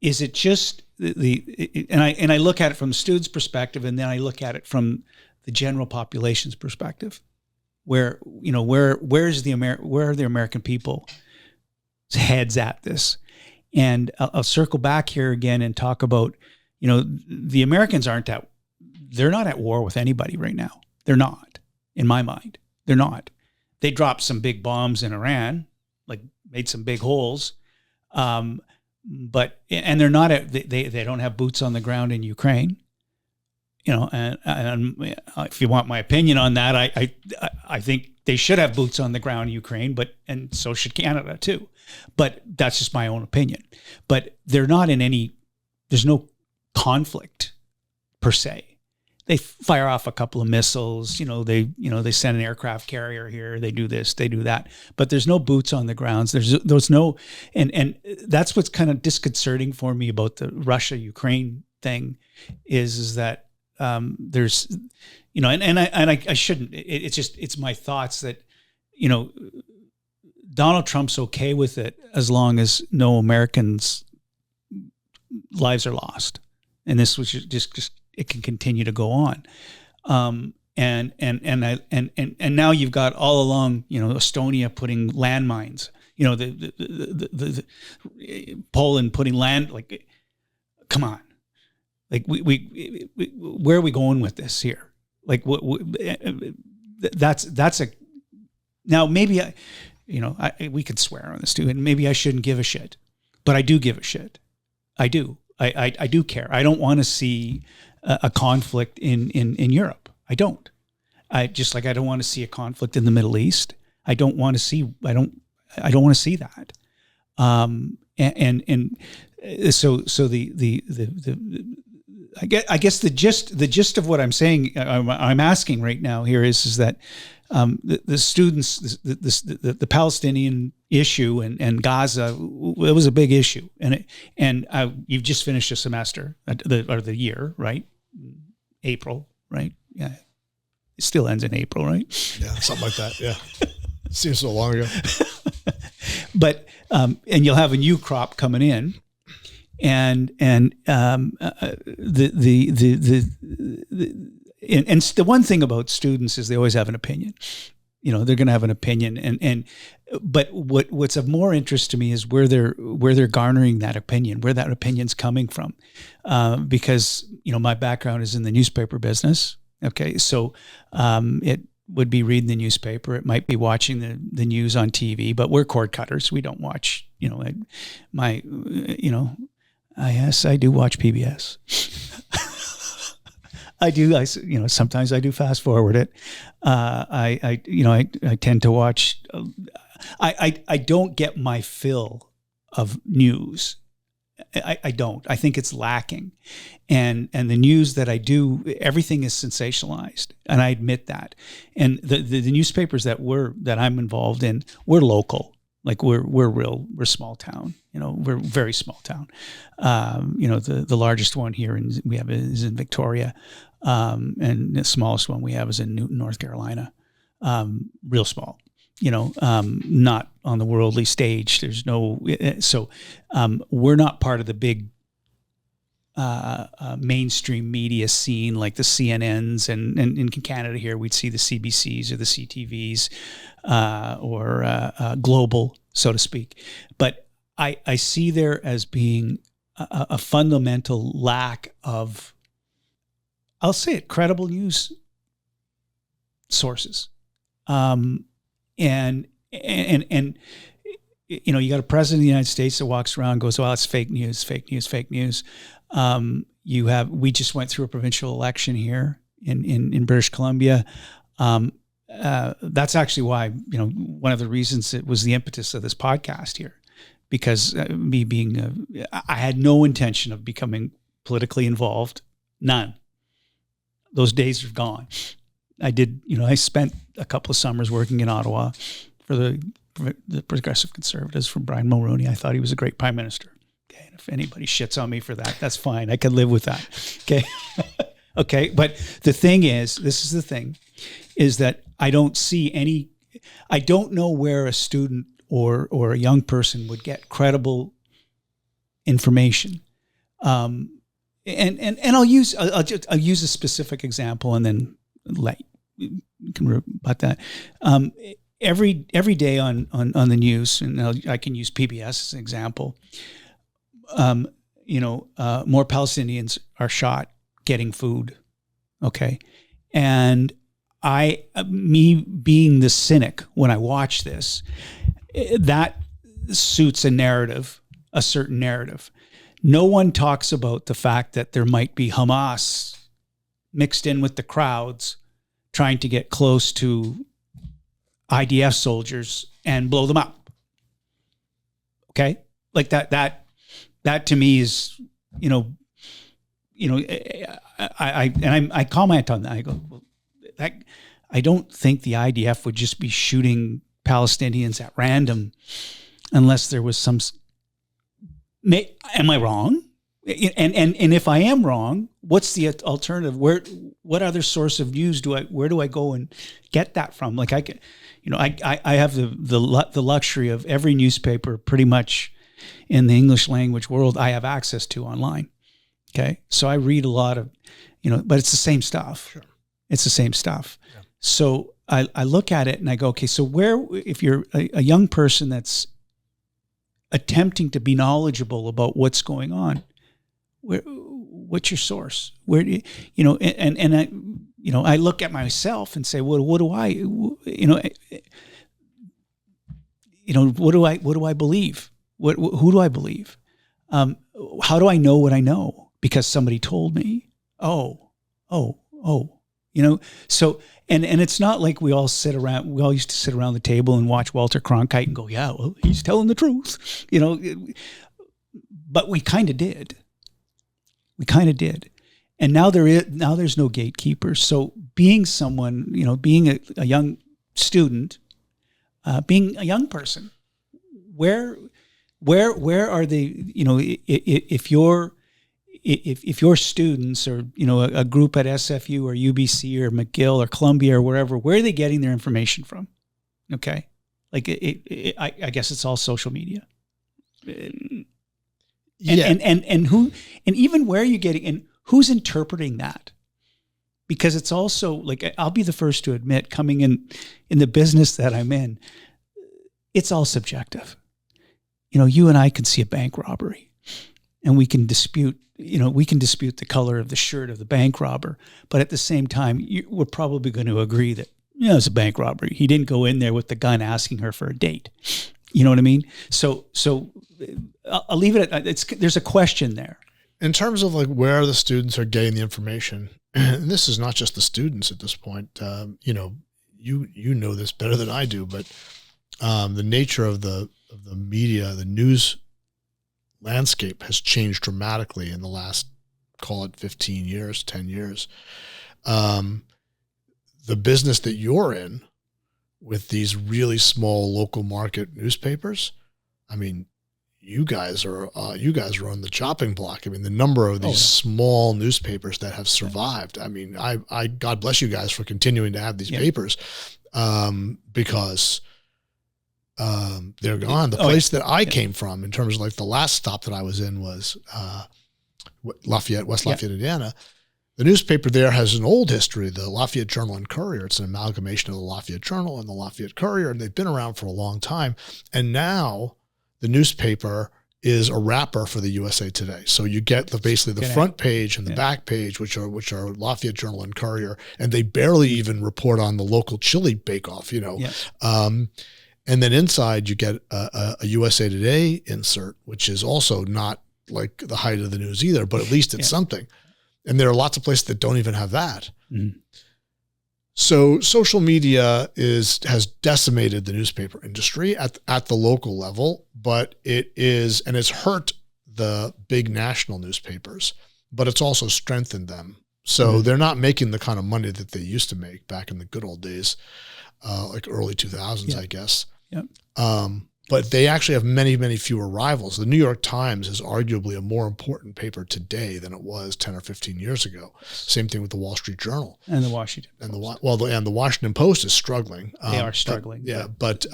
A: is it just and I look at it from the student's perspective, and then I look at it from the general population's perspective, where are the American people's heads at this? And I'll circle back here again and talk about, the Americans they're not at war with anybody right now. They're not, in my mind. They're not. They dropped some big bombs in Iran, like made some big holes, but they're not they don't have boots on the ground in Ukraine. and if you want my opinion on that, I think they should have boots on the ground in Ukraine, and so should Canada too. But that's just my own opinion. But they're not there's no conflict per se. They fire off a couple of missiles, they send an aircraft carrier here, they do this, they do that, but there's no boots on the grounds. There's no, and that's what's kind of disconcerting for me about the Russia-Ukraine thing is that there's, I shouldn't, it's my thoughts that, Donald Trump's okay with it as long as no Americans' lives are lost. And this was just it can continue to go on, and now you've got all along, Estonia putting landmines, the Poland putting come on, we where are we going with this here? That's a now maybe we could swear on this too, and maybe I shouldn't give a shit, but I do give a shit. I do. I do care. I don't want to see a conflict in Europe. I don't. I don't want to see a conflict in the Middle East. I don't want to see. I don't want to see that. So I guess the gist of what I'm saying, I'm asking right now here is that the students, the Palestinian issue and Gaza, it was a big issue, and you've just finished a semester or the year, right? April, right? Yeah, it still ends in April, right?
B: Yeah, something like that. Yeah, seems so long ago.
A: But and you'll have a new crop coming in, and the one thing about students is they always have an opinion. They're going to have an opinion, but what's of more interest to me is where they're garnering that opinion, where that opinion's coming from, because my background is in the newspaper business. Okay, so it would be reading the newspaper. It might be watching the news on TV, but we're cord cutters. We don't watch. Yes, I do watch PBS. I do. Sometimes I do fast forward it. I tend to watch. I don't get my fill of news. I don't. I think it's lacking, and the news that I do, everything is sensationalized, and I admit that. And the newspapers that I'm involved in, we're local. We're small town. We're very small town. The largest one here we have is in Victoria. And the smallest one we have is in Newton, North Carolina. Real small, not on the worldly stage. There's no, so we're not part of the big mainstream media scene like the CNNs, and in Canada here we'd see the CBCs or the CTVs or global, so to speak. But I see there as being a fundamental lack of, I'll say it, credible news sources. And you got a president of the United States that walks around and goes, well, it's fake news, fake news, fake news. We just went through a provincial election here in British Columbia. That's actually why, one of the reasons it was the impetus of this podcast here, because me being, I had no intention of becoming politically involved. None. Those days are gone. I spent a couple of summers working in Ottawa for the Progressive Conservatives from Brian Mulroney. I thought he was a great prime minister. Okay, and if anybody shits on me for that, that's fine. I can live with that. Okay, okay. But the thing is, this is the thing, is that I don't see any. I don't know where a student or a young person would get credible information. And I'll use a specific example and then let you can rebut that. Every day on the news, and I can use PBS as an example. More Palestinians are shot getting food. Okay, and me being the cynic when I watch this, that suits a certain narrative. No one talks about the fact that there might be Hamas mixed in with the crowds trying to get close to IDF soldiers and blow them up. Okay? Like that to me is, I comment on that. I go, well, I don't think the IDF would just be shooting Palestinians at random unless there was some. Am I wrong? And if I am wrong, what's the alternative? What other source of news where do I go and get that from? Like I have the luxury of every newspaper pretty much in the English language world I have access to online. Okay. So I read a lot of, but it's the same stuff.
B: Sure.
A: It's the same stuff.
B: Yeah.
A: So I look at it and I go, okay, so if you're a young person that's attempting to be knowledgeable about what's going on, what's your source? Where do I look at myself and say, well, what do I believe? Who do I believe? How do I know what I know? Because somebody told me. So, and it's not like we all used to sit around the table and watch Walter Cronkite and go, yeah, well, he's telling the truth, but we kind of did. And now there's no gatekeepers. So being someone, being a young student, being a young person, where are they, if your students or, a group at SFU or UBC or McGill or Columbia or wherever, where are they getting their information from? Okay. Like I guess it's all social media. And who, and even where are you getting, and who's interpreting that? Because it's also like, I'll be the first to admit, coming in the business that I'm in, it's all subjective. You and I can see a bank robbery and we can dispute the color of the shirt of the bank robber. But at the same time, we're probably going to agree that, it's a bank robbery. He didn't go in there with the gun asking her for a date. You know what I mean? So I'll leave it at, there's a question there.
B: In terms of like where the students are getting the information, and this is not just the students at this point, you know this better than I do, but the nature of the media, the news landscape has changed dramatically in the last, call it 15 years, 10 years. The business that you're in with these really small local market newspapers, I mean, you guys are on the chopping block. I mean, the number of these small newspapers that have survived. I mean, I God bless you guys for continuing to have these papers, because they're gone. The place that I came from, in terms of like the last stop that I was in, was West Lafayette, Indiana. The newspaper there has an old history, the Lafayette Journal and Courier. It's an amalgamation of the Lafayette Journal and the Lafayette Courier, and they've been around for a long time. And now the newspaper is a wrapper for the USA Today. So you get basically the front page and the back page, which are Lafayette Journal and Courier, and they barely even report on the local chili bake-off, And then inside you get a USA Today insert, which is also not like the height of the news either, but at least it's something. And there are lots of places that don't even have that. Mm-hmm. So social media has decimated the newspaper industry at the local level, but it's hurt the big national newspapers, but it's also strengthened them. So they're not making the kind of money that they used to make back in the good old days, like early 2000s, I guess. Yep. But they actually have many, many fewer rivals. The New York Times is arguably a more important paper today than it was 10 or 15 years ago. Same thing with the Wall Street Journal.
A: And the Washington Post.
B: And the Washington Post is struggling.
A: They are struggling.
B: But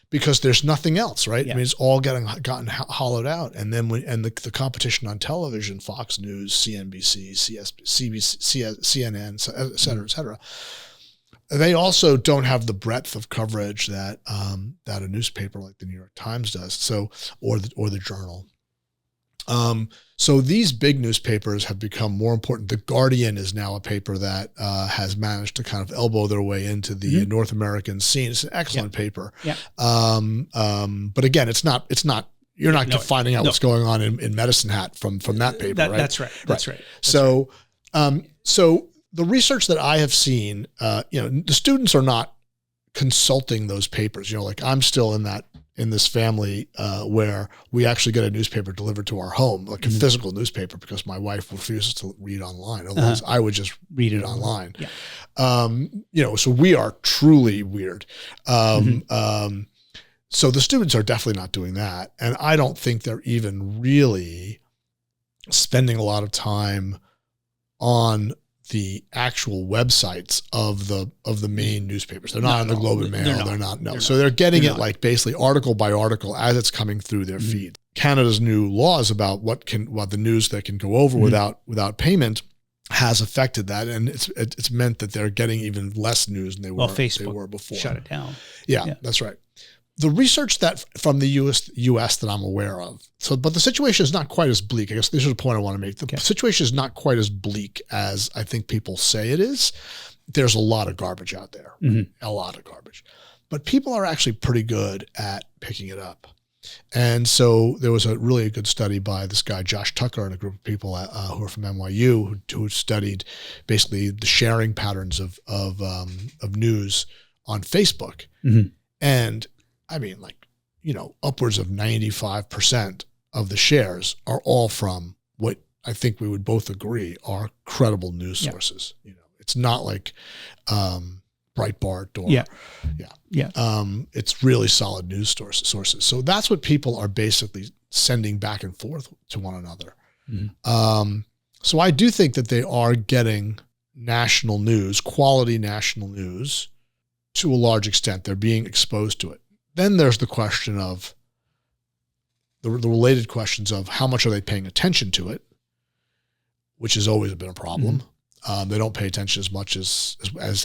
B: because there's nothing else, right? Yeah. I mean, it's all gotten hollowed out. And then the competition on television, Fox News, CNBC, CNN, et cetera, et cetera. They also don't have the breadth of coverage that a newspaper like the New York Times does. So, or the Journal. So these big newspapers have become more important. The Guardian is now a paper that has managed to kind of elbow their way into the North American scene. It's an excellent paper. Yeah. But again, it's not. You're not finding out what's going on in Medicine Hat from that paper, right?
A: That's right. That's right.
B: So the research that I have seen, the students are not consulting those papers. Like I'm still in this family where we actually get a newspaper delivered to our home, like a physical newspaper, because my wife refuses to read online. Otherwise, I would just read it online. Yeah. So we are truly weird. So the students are definitely not doing that. And I don't think they're even really spending a lot of time on the actual websites of the main newspapers. They're not on the Globe and Mail. They're not. So they're getting it like basically article by article as it's coming through their feed. Canada's new laws about what the news that can go over without payment has affected that, and it's meant that they're getting even less news than they were before.
A: Shut it down.
B: Yeah, that's right. The research that from the U.S. that I'm aware of, but the situation is not quite as bleak. I guess this is the point I want to make. The situation is not quite as bleak as I think people say it is. There's a lot of garbage out there, a lot of garbage. But people are actually pretty good at picking it up. And so there was a really good study by this guy, Josh Tucker, and a group of people who are from NYU who studied basically the sharing patterns of news on Facebook. And I mean, upwards of 95% of the shares are all from what I think we would both agree are credible news sources. It's not like Breitbart or it's really solid news sources. So that's what people are basically sending back and forth to one another. So I do think that they are getting national news, quality national news, to a large extent. They're being exposed to it. Then there's the question of the related questions of how much are they paying attention to it, which has always been a problem. They don't pay attention as much as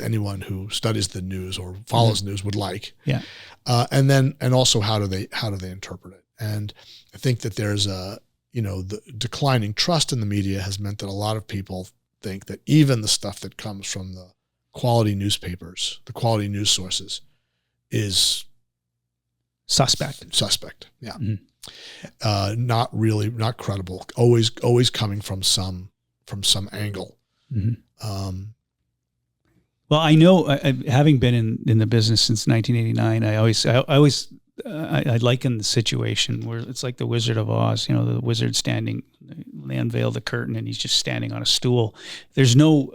B: anyone who studies the news or follows news would like. Yeah. And also how do they interpret it? And I think that there's the declining trust in the media has meant that a lot of people think that even the stuff that comes from the quality newspapers, the quality news sources, is suspect. Yeah. Not credible. Always coming from some angle.
A: Well, I know, having been in the business since 1989, I liken the situation where it's like the Wizard of Oz. The wizard standing, they unveil the curtain, and he's just standing on a stool. There's no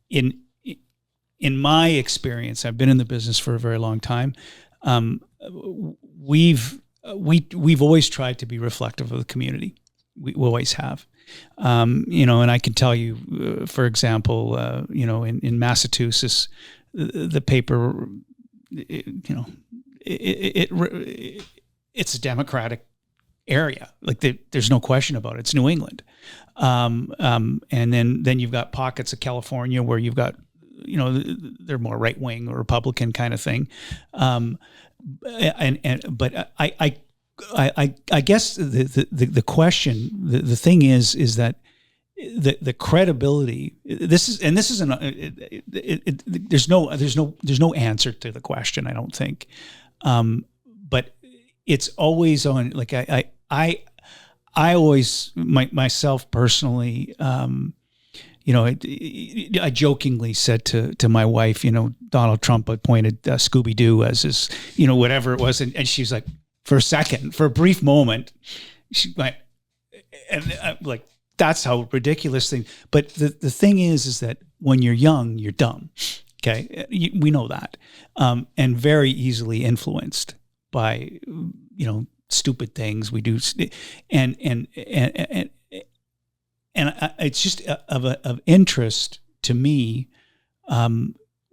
A: in my experience, I've been in the business for a very long time. We've always tried to be reflective of the community. We always have. And I can tell you, for example, in Massachusetts, the paper, it's a Democratic area. Like there's no question about it. It's New England. And then you've got pockets of California where you've got, they're more right wing or Republican kind of thing. But I guess the question, the thing is that the credibility. There's no answer to the question, I don't think. But it's always on. Like I always myself personally. I jokingly said to my wife, Donald Trump appointed Scooby-Doo as his, whatever it was. And she's like, for a brief moment, she went, and I'm like, that's how ridiculous thing. But the thing is that when you're young, you're dumb. Okay. We know that. And very easily influenced by, stupid things we do. And it's just of interest to me,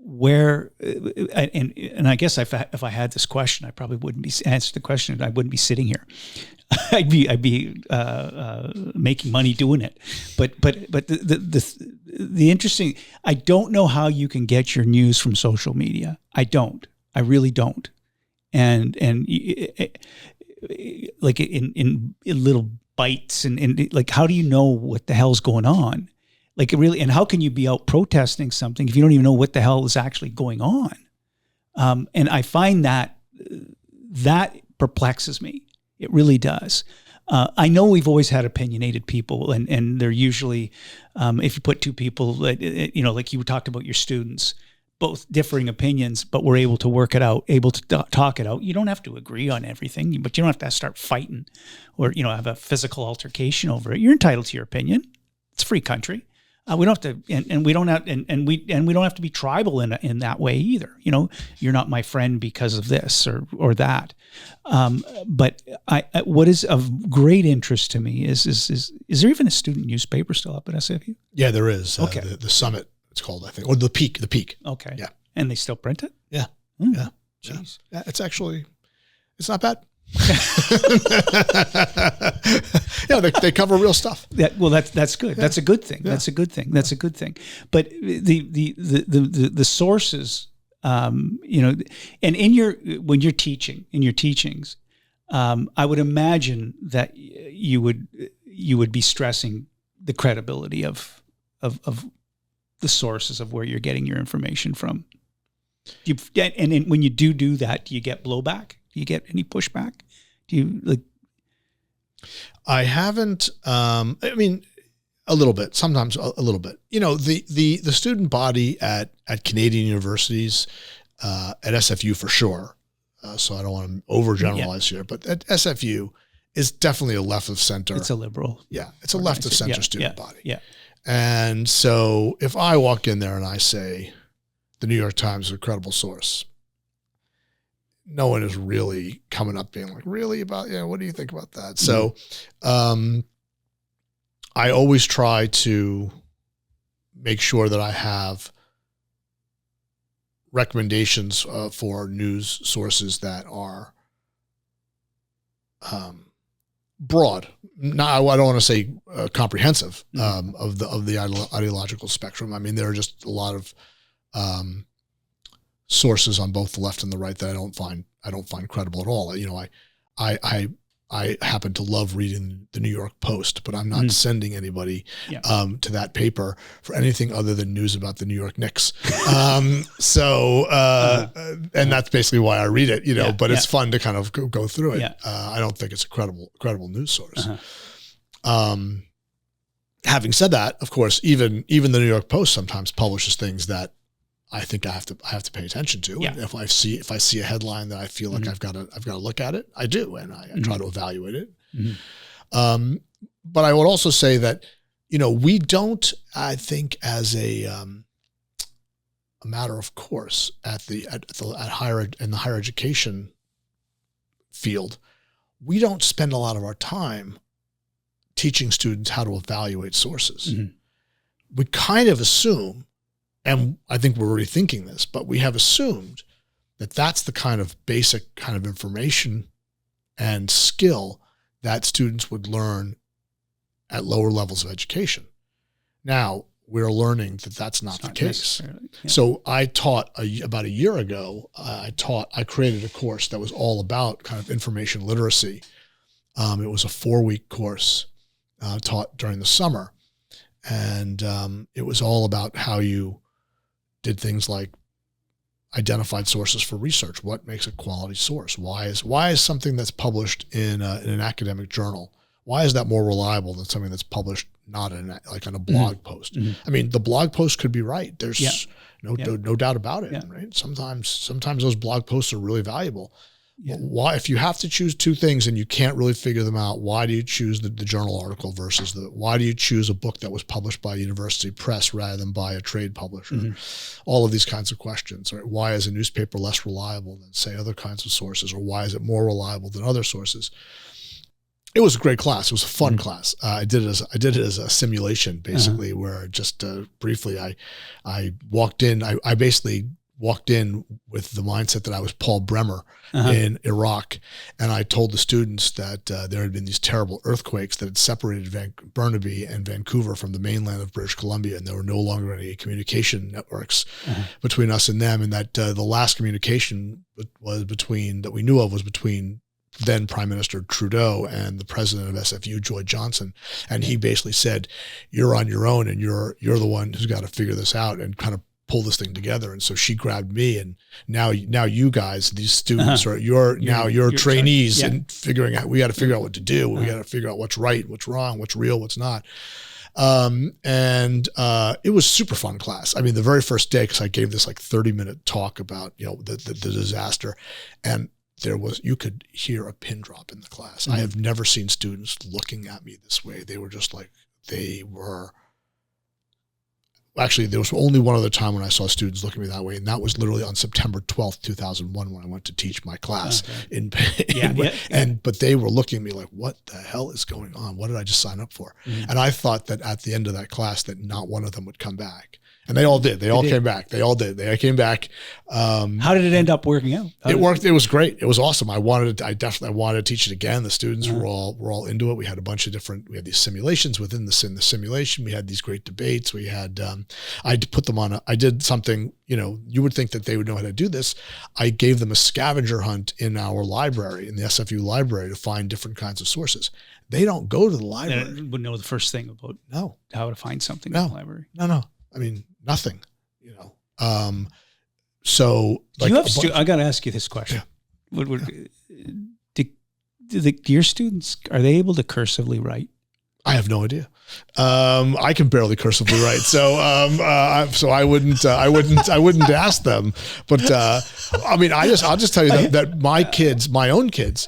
A: where and I guess if I had this question, I probably wouldn't be answering the question. I wouldn't be sitting here. I'd be making money doing it. But the interesting, I don't know how you can get your news from social media. I really don't. And like in little bites and like, how do you know what the hell's going on? Like really, and how can you be out protesting something if you don't even know what the hell is actually going on? And I find that perplexes me. It really does. I know we've always had opinionated people, and they're usually, if you put two people, like you talked about your students, both differing opinions, but we're able to work it out, able to talk it out. You don't have to agree on everything, but you don't have to start fighting or, have a physical altercation over it. You're entitled to your opinion. It's a free country. We don't have to, and we don't have, and we don't have to be tribal in that way either. You're not my friend because of this or that. But what is of great interest to me is there even a student newspaper still up at SFU?
B: Yeah, there is.
A: Okay.
B: The Summit, it's called, I think, or the Peak.
A: Okay.
B: Yeah.
A: And they still print it?
B: Yeah.
A: Mm.
B: Yeah.
A: Jeez.
B: Yeah. It's not bad. Yeah, they cover real stuff.
A: That's good.
B: Yeah.
A: That's a good thing.
B: Yeah.
A: That's a good thing. That's a good thing. But the sources, and when you're teaching in your teachings, I would imagine that you would be stressing the credibility of the sources of where you're getting your information from. When you do that, do you get blowback? Do you get any pushback? Do you like?
B: I haven't. I mean, a little bit. Sometimes a little bit. The student body at Canadian universities, at SFU for sure. So I don't want to overgeneralize here, but at SFU is definitely a left of center.
A: It's a liberal.
B: Yeah, it's a left of center student body.
A: Yeah.
B: And so if I walk in there and I say, the New York Times is a credible source, no one is really coming up being like, really about, what do you think about that? So I always try to make sure that I have recommendations for news sources that are broad. I don't want to say comprehensive of the ideological spectrum. I mean, there are just a lot of sources on both the left and the right that I don't find credible at all. I happen to love reading the New York Post, but I'm not sending anybody to that paper for anything other than news about the New York Knicks. And that's basically why I read it, but it's fun to kind of go through it. I don't think it's a credible news source. Having said that, of course, even the New York Post sometimes publishes things that I think I have to pay attention to.
A: Yeah.
B: And if I see a headline that I feel like I've got to look at it, I do, and I try to evaluate it. But I would also say that we don't, I think, as a matter of course in the higher education field, we don't spend a lot of our time teaching students how to evaluate sources. We kind of assume, and I think we're already thinking this, but we have assumed that that's the kind of basic kind of information and skill that students would learn at lower levels of education. Now, we're learning that that's not the case. So I taught about a year ago, I created a course that was all about kind of information literacy. It was a 4-week course taught during the summer. And it was all about how you did things like identified sources for research. What makes a quality source? Why is something that's published in an academic journal, why is that more reliable than something that's published not on a blog post? I mean, the blog post could be right. There's no doubt about it, right? Sometimes those blog posts are really valuable. Why, if you have to choose two things and you can't really figure them out, why do you choose the journal article versus why do you choose a book that was published by a university press rather than by a trade publisher? All of these kinds of questions, right? Why is a newspaper less reliable than, say, other kinds of sources, or why is it more reliable than other sources? It was a great class. It was a fun class. I did it as a simulation, basically, where just briefly, I walked in. I basically walked in with the mindset that I was Paul Bremer in Iraq. And I told the students that there had been these terrible earthquakes that had separated Burnaby and Vancouver from the mainland of British Columbia. And there were no longer any communication networks between us and them. And that the last communication was that we knew of was between then Prime Minister Trudeau and the president of SFU, Joy Johnson. And he basically said, you're on your own and you're the one who's got to figure this out, and kind of pull this thing together. And so she grabbed me, and now you guys, these students you're trainees and figuring out, we got to figure out what to do. We got to figure out what's right, what's wrong, what's real, what's not. It was super fun class. I mean, the very first day, cause I gave this like 30-minute talk about, the disaster, and you could hear a pin drop in the class. I have never seen students looking at me this way. They were just like, actually, there was only one other time when I saw students look at me that way, and that was literally on September 12th, 2001, when I went to teach my class but they were looking at me like, what the hell is going on? What did I just sign up for? And I thought that at the end of that class that not one of them would come back. And they all did. They all came back. They all did. They came back.
A: How did it end up working out?
B: It worked. It was great. It was awesome. I definitely wanted to teach it again. The students were all into it. We had a bunch of we had these simulations within the simulation. We had these great debates. We had, I put them on, I did something, you would think that they would know how to do this. I gave them a scavenger hunt in our library, in the SFU library, to find different kinds of sources. They don't go to the library.
A: They would know the first thing about how to find something in the library.
B: No. I mean, nothing, so like,
A: I got to ask you this question. Do your students, are they able to cursively write?
B: I have no idea. I can barely cursively write. So I wouldn't ask them, but I mean, I'll just tell you that my own kids,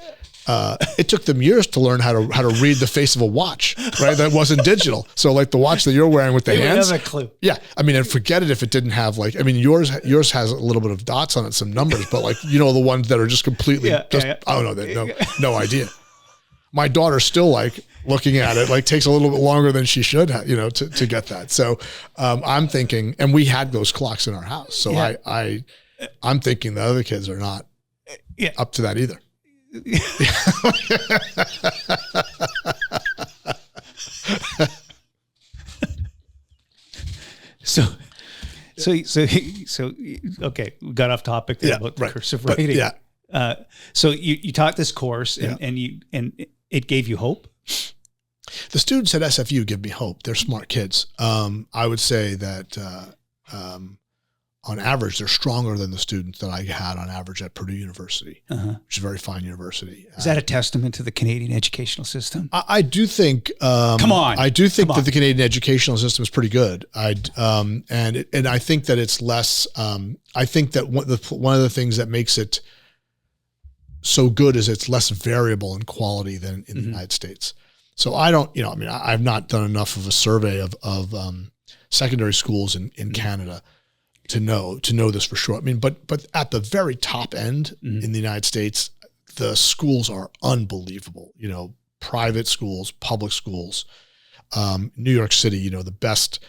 B: it took them years to learn how to read the face of a watch, right? That wasn't digital. So like the watch that you're wearing with the hands.
A: They have a clue.
B: Yeah. I mean, and forget it if it didn't have yours has a little bit of dots on it, some numbers, but the ones that are just completely, I don't know, no idea. My daughter's still like looking at it, like takes a little bit longer than she should have, to get that. So I'm thinking, and we had those clocks in our house. So I'm thinking the other kids are not up to that either.
A: So okay, we got off topic there about the cursive writing. So you taught this course and it gave you hope.
B: The students at SFU give me hope. They're smart kids. I would say that on average, they're stronger than the students that I had on average at Purdue University, which is a very fine university.
A: Is that a testament to the Canadian educational system?
B: I do think. I do think that the Canadian educational system is pretty good. And I think that it's less. I think that one of the things that makes it so good is it's less variable in quality than in the United States. So I don't. I've not done enough of a survey of secondary schools in Canada to know this for sure. I mean, but at the very top end in the United States, the schools are unbelievable. Private schools, public schools, New York City. The best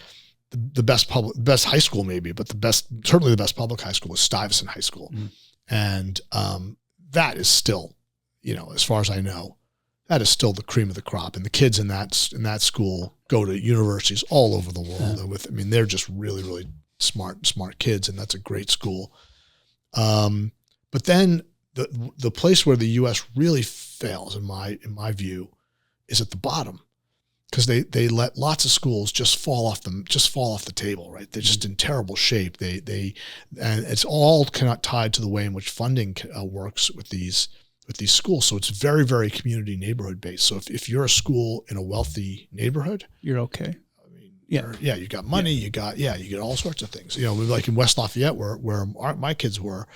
B: high school maybe, but certainly the best public high school is Stuyvesant High School, and that is still, as far as I know, that is still the cream of the crop. And the kids in that school go to universities all over the world. They're just really, really smart kids, and that's a great school. But then the place where the U.S. really fails, in my view, is at the bottom, because they let lots of schools just fall off the table, right? They're just in terrible shape. And it's all tied to the way in which funding works with these schools. So it's very, very community neighborhood based. So if you're a school in a wealthy neighborhood,
A: you're okay.
B: You got money, you get all sorts of things. Like in West Lafayette, where my kids were,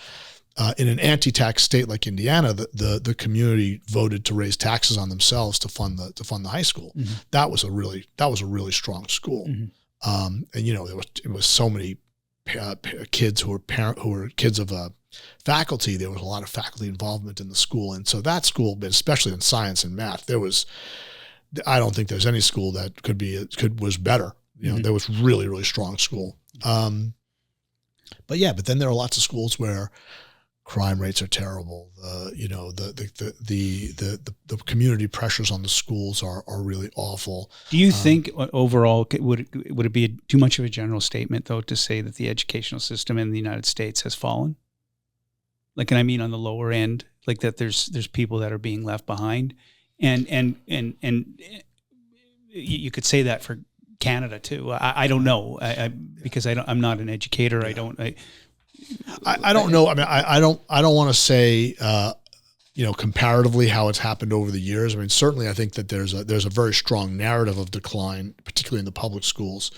B: in an anti-tax state like Indiana, the community voted to raise taxes on themselves to fund the high school. That was a really strong school. And it was so many kids who were kids of faculty. There was a lot of faculty involvement in the school, and so that school, especially in science and math, I don't think there's any school that was better. There was really, really strong school. But then there are lots of schools where crime rates are terrible. The community pressures on the schools are really awful.
A: Do you think overall, would it be too much of a general statement though to say that the educational system in the United States has fallen? Like, and I mean on the lower end, like that there's people that are being left behind, and you could say that for Canada too. I don't know, because I'm not an educator. I don't
B: know. I mean, I don't want to say, comparatively how it's happened over the years. I mean, certainly I think that there's a very strong narrative of decline, particularly in the public schools,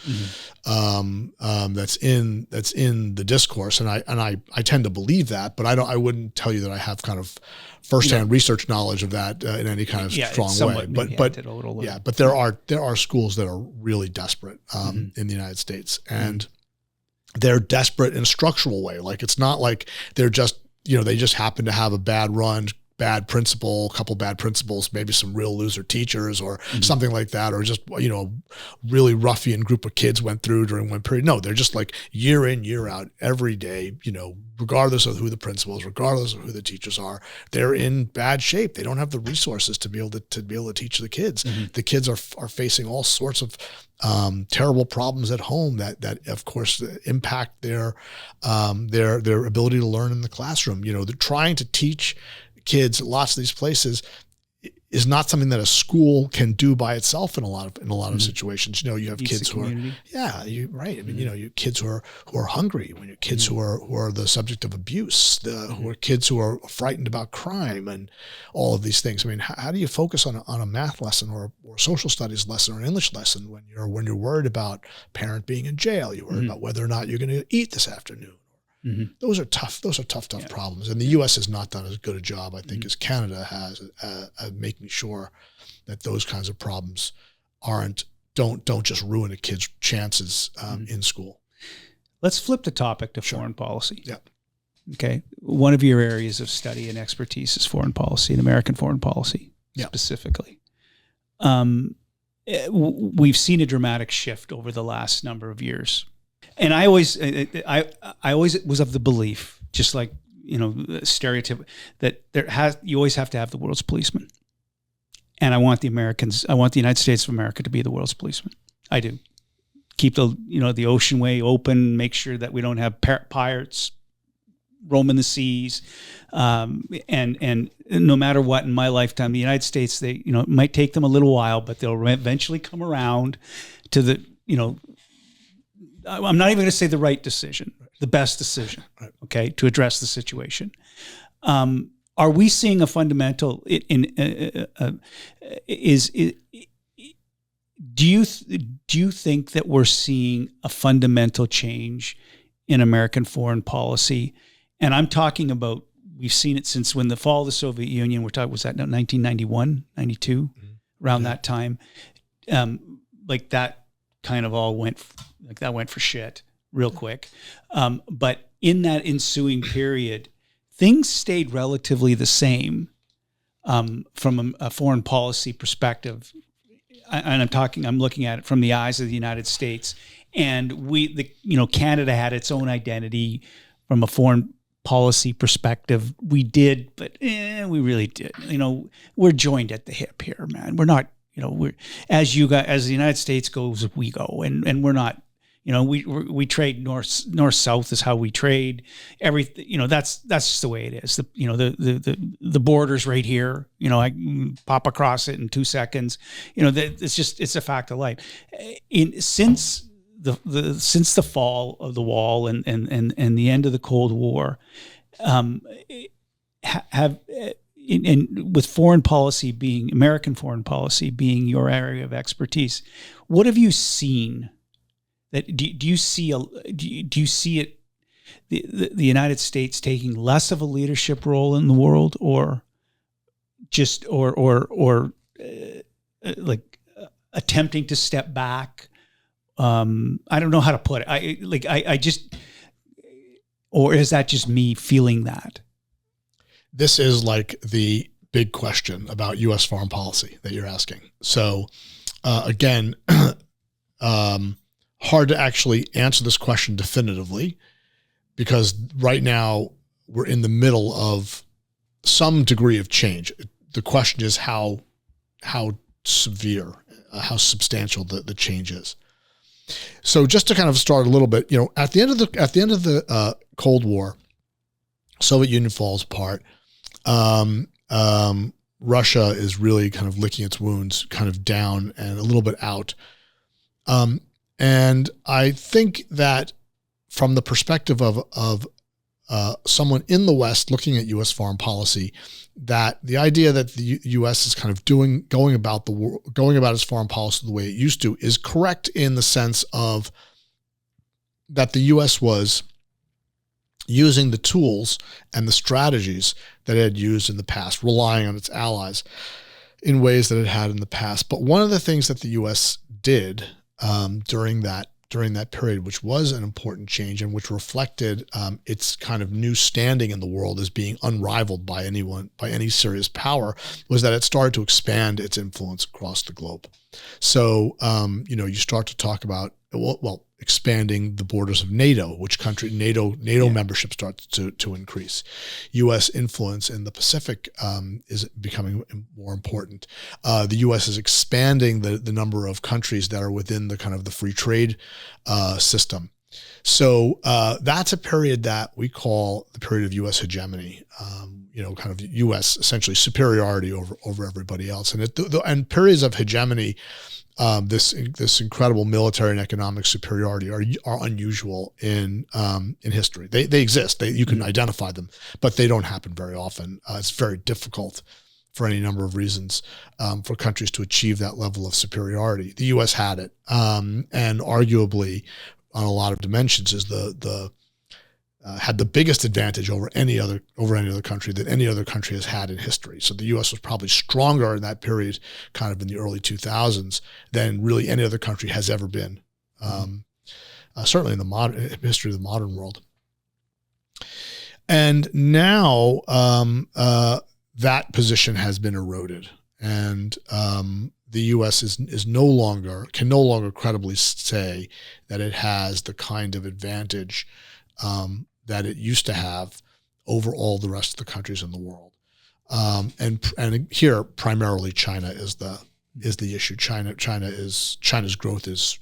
B: that's in the discourse. And I tend to believe that, but I wouldn't tell you that I have kind of firsthand research knowledge of that in any kind of strong way. But there are schools that are really desperate in the United States, and they're desperate in a structural way. Like, it's not like they're just, they just happen to have a bad run, bad principal, a couple bad principals, maybe some real loser teachers or something like that, or just, really ruffian group of kids went through during one period. No, they're just like year in, year out, every day, regardless of who the principals, regardless of who the teachers are, they're in bad shape. They don't have the resources to be able to teach the kids. The kids are facing all sorts of terrible problems at home that of course impact their ability to learn in the classroom. They're trying to teach kids lots of these places is not something that a school can do by itself in a lot of situations. You have kids who are, right. I mean, you kids who are hungry, when you kids who are the subject of abuse, who are kids who are frightened about crime and all of these things. I mean, how do you focus on a math lesson or social studies lesson or an English lesson when you're worried about a parent being in jail? You're worried about whether or not you're going to eat this afternoon. Those are tough problems. And the U.S. has not done as good a job, I think, as Canada has at making sure that those kinds of problems don't just ruin a kid's chances in school.
A: Let's flip the topic to foreign policy.
B: Yeah.
A: Okay. One of your areas of study and expertise is foreign policy and American foreign policy specifically. We've seen a dramatic shift over the last number of years. And I always was of the belief, just like, stereotype, that you always have to have the world's policeman. And I want the United States of America to be the world's policeman. I do. Keep the ocean way open, make sure that we don't have pirates roaming the seas. And no matter what in my lifetime, the United States, it might take them a little while, but they'll eventually come around to the, I'm not even going to say the right decision, the best decision, okay, to address the situation. Are we seeing a fundamental? Do you think that we're seeing a fundamental change in American foreign policy? And I'm talking about, we've seen it since when the fall of the Soviet Union. Was that 1991, 92, around that time? Like that kind of all went. Like that went for shit real quick. But in that ensuing period, things stayed relatively the same from a foreign policy perspective. And I'm looking at it from the eyes of the United States. And Canada had its own identity from a foreign policy perspective. We did, but we really did. We're joined at the hip here, man. We're not, as the United States goes, we go, and we're not. We trade north south is how we trade. Everything, that's just the way it is. The border's right here. I can pop across it in 2 seconds. It's a fact of life. Since the fall of the wall and the end of the Cold War, with foreign policy being American foreign policy being your area of expertise, what have you seen? Do you see it, the United States taking less of a leadership role in the world, or just like attempting to step back? I don't know how to put it. Or is that just me feeling that?
B: This is like the big question about U.S. foreign policy that you're asking. So again, hard to actually answer this question definitively, because right now we're in the middle of some degree of change. The question is how severe, how substantial the change is. So just to kind of start a little bit, at the end of the Cold War, Soviet Union falls apart. Russia is really kind of licking its wounds, kind of down and a little bit out. And I think that from the perspective of someone in the West looking at U.S. foreign policy, that the idea that the U.S. is kind of going about its foreign policy the way it used to is correct in the sense of that the U.S. was using the tools and the strategies that it had used in the past, relying on its allies in ways that it had in the past. But one of the things that the U.S. did during that period, which was an important change and which reflected its kind of new standing in the world as being unrivaled by any serious power, was that it started to expand its influence across the globe. So, you start to talk about, expanding the borders of NATO, which country NATO membership starts to increase. U.S. influence in the Pacific is becoming more important. The U.S. is expanding the number of countries that are within the kind of the free trade system. So that's a period that we call the period of U.S. hegemony, kind of U.S. essentially superiority over everybody else. And periods of hegemony, this incredible military and economic superiority are unusual in history. They exist. You can identify them, but they don't happen very often. It's very difficult for any number of reasons for countries to achieve that level of superiority. The U.S. had it, and arguably, on a lot of dimensions, is had the biggest advantage over any other country that any other country has had in history. So the U.S. was probably stronger in that period, kind of in the early 2000s, than really any other country has ever been. Certainly in the history of the modern world. And now that position has been eroded, and the U.S. can no longer credibly say that it has the kind of advantage that it used to have over all the rest of the countries in the world. And here primarily China is the issue. China's growth is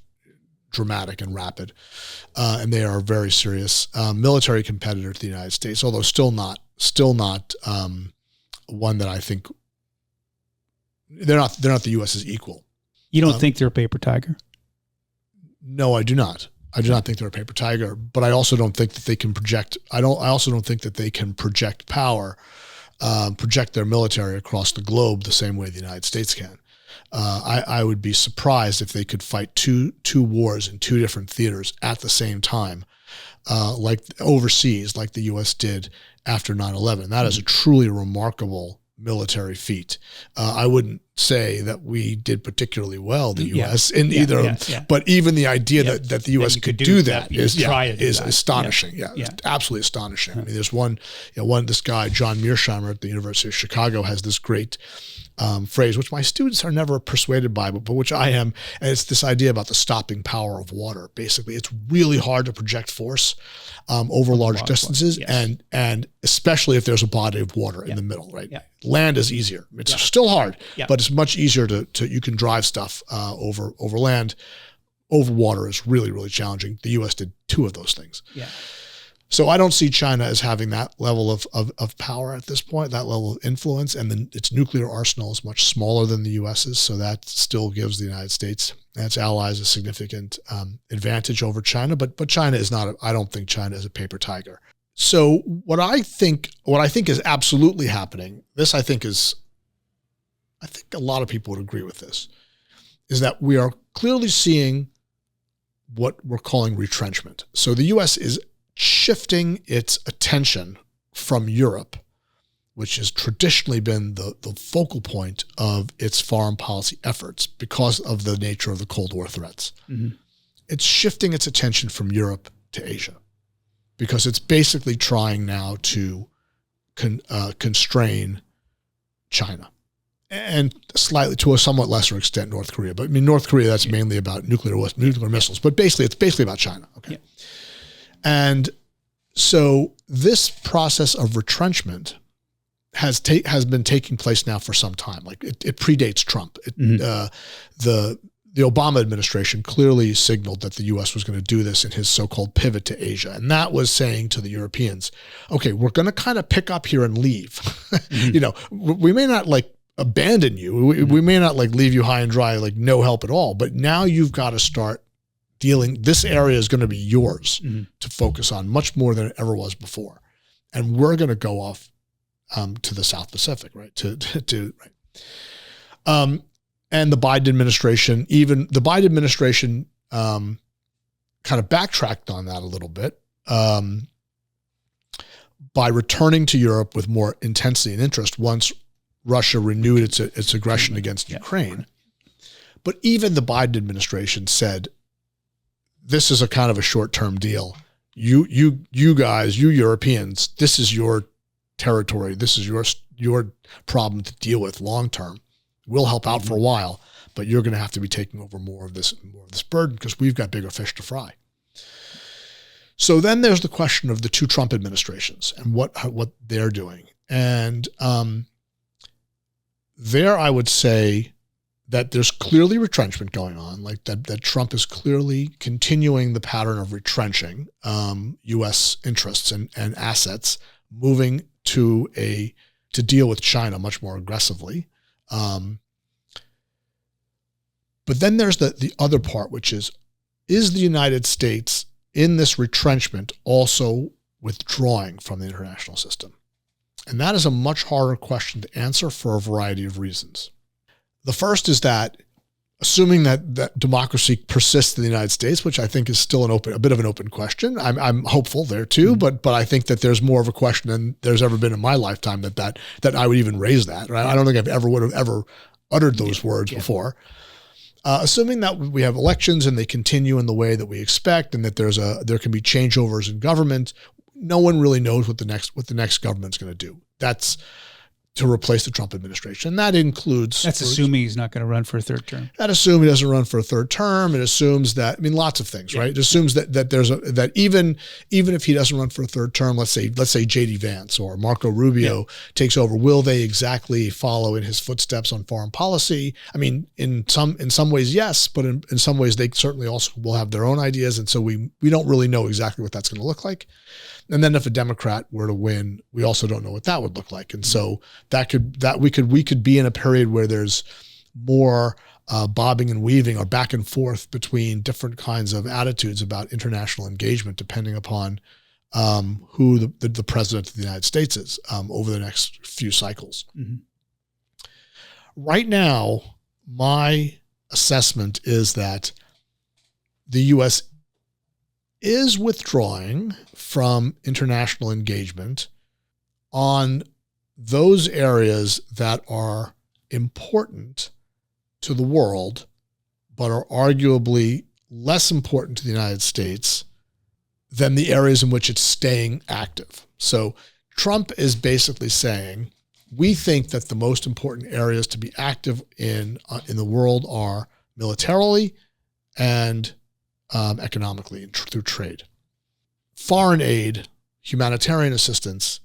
B: dramatic and rapid, and they are a very serious military competitor to the United States, although still not one that I think they're not the U.S.'s equal.
A: You don't think they're a paper tiger?
B: No, I do not. I do not think they're a paper tiger, but I also don't think that they can project. I also don't think that they can project power, project their military across the globe the same way the United States can. I would be surprised if they could fight two wars in two different theaters at the same time, like overseas, like the U.S. did after 9/11. That is a truly remarkable military feat. I wouldn't say that we did particularly well, the U.S. in either of them, but even the idea that the U.S. could do that is astonishing. It's absolutely astonishing. I mean, there's this guy, John Mearsheimer at the University of Chicago, has this great phrase, which my students are never persuaded by, but which I am, and it's this idea about the stopping power of water. Basically, it's really hard to project force over large distances, and especially if there's a body of water in the middle, right? Land is easier. It's still hard, but it's much easier to you can drive stuff over land. Over water is really, really challenging. The U.S. did two of those things. So I don't see China as having that level of power at this point, that level of influence, and then its nuclear arsenal is much smaller than the U.S.'s, so that still gives the United States and its allies a significant advantage over China. But China is not. I don't think China is a paper tiger. So what I think is absolutely happening, I think a lot of people would agree with this, is that we are clearly seeing what we're calling retrenchment. So the U.S. is shifting its attention from Europe, which has traditionally been the focal point of its foreign policy efforts because of the nature of the Cold War threats. It's shifting its attention from Europe to Asia because it's basically trying now to constrain China and to a somewhat lesser extent North Korea. But I mean, North Korea, that's mainly about nuclear missiles, but it's basically about China. Okay. And so this process of retrenchment has been taking place now for some time. Like it predates Trump. The Obama administration clearly signaled that the U.S. was going to do this in his so-called pivot to Asia. And that was saying to the Europeans, okay, we're going to kind of pick up here and leave. We may not abandon you. We may not like leave you high and dry, like no help at all, but now you've got to start dealing. This area is going to be yours to focus on much more than it ever was before. And we're going to go off to the South Pacific, right? And the Biden administration, kind of backtracked on that a little bit by returning to Europe with more intensity and interest once Russia renewed its aggression against Ukraine. But even the Biden administration said, this is a kind of a short-term deal. You guys, you Europeans, this is your territory. This is your problem to deal with long-term. We'll help out for a while, but you're going to have to be taking over more of this burden because we've got bigger fish to fry. So then there's the question of the two Trump administrations and what they're doing. And there I would say that there's clearly retrenchment going on, like that Trump is clearly continuing the pattern of retrenching U.S. interests and assets, moving to deal with China much more aggressively. But then there's the other part, which is the United States in this retrenchment also withdrawing from the international system? And that is a much harder question to answer for a variety of reasons. The first is that, assuming that democracy persists in the United States, which I think is still a bit of an open question. I'm hopeful there too, but I think that there's more of a question than there's ever been in my lifetime that I would even raise that. Right? I don't think I would have ever uttered those words before. Assuming that we have elections and they continue in the way that we expect, and that there can be changeovers in government, no one really knows what the next government's going to do. That's to replace the Trump administration. And that includes...
A: That's assuming he's not going to run for a third term.
B: That assumes he doesn't run for a third term. It assumes that, lots of things, right? It assumes that even if he doesn't run for a third term, let's say J.D. Vance or Marco Rubio takes over, will they exactly follow in his footsteps on foreign policy? In some ways, yes, but in some ways they certainly also will have their own ideas. And so we don't really know exactly what that's going to look like. And then if a Democrat were to win, we also don't know what that would look like. And so we could be in a period where there's more bobbing and weaving or back and forth between different kinds of attitudes about international engagement, depending upon who the president of the United States is over the next few cycles. Mm-hmm. Right now, my assessment is that the U.S. is withdrawing from international engagement on those areas that are important to the world, but are arguably less important to the United States than the areas in which it's staying active. So Trump is basically saying, we think that the most important areas to be active in the world are militarily and economically and through trade. Foreign aid, humanitarian assistance,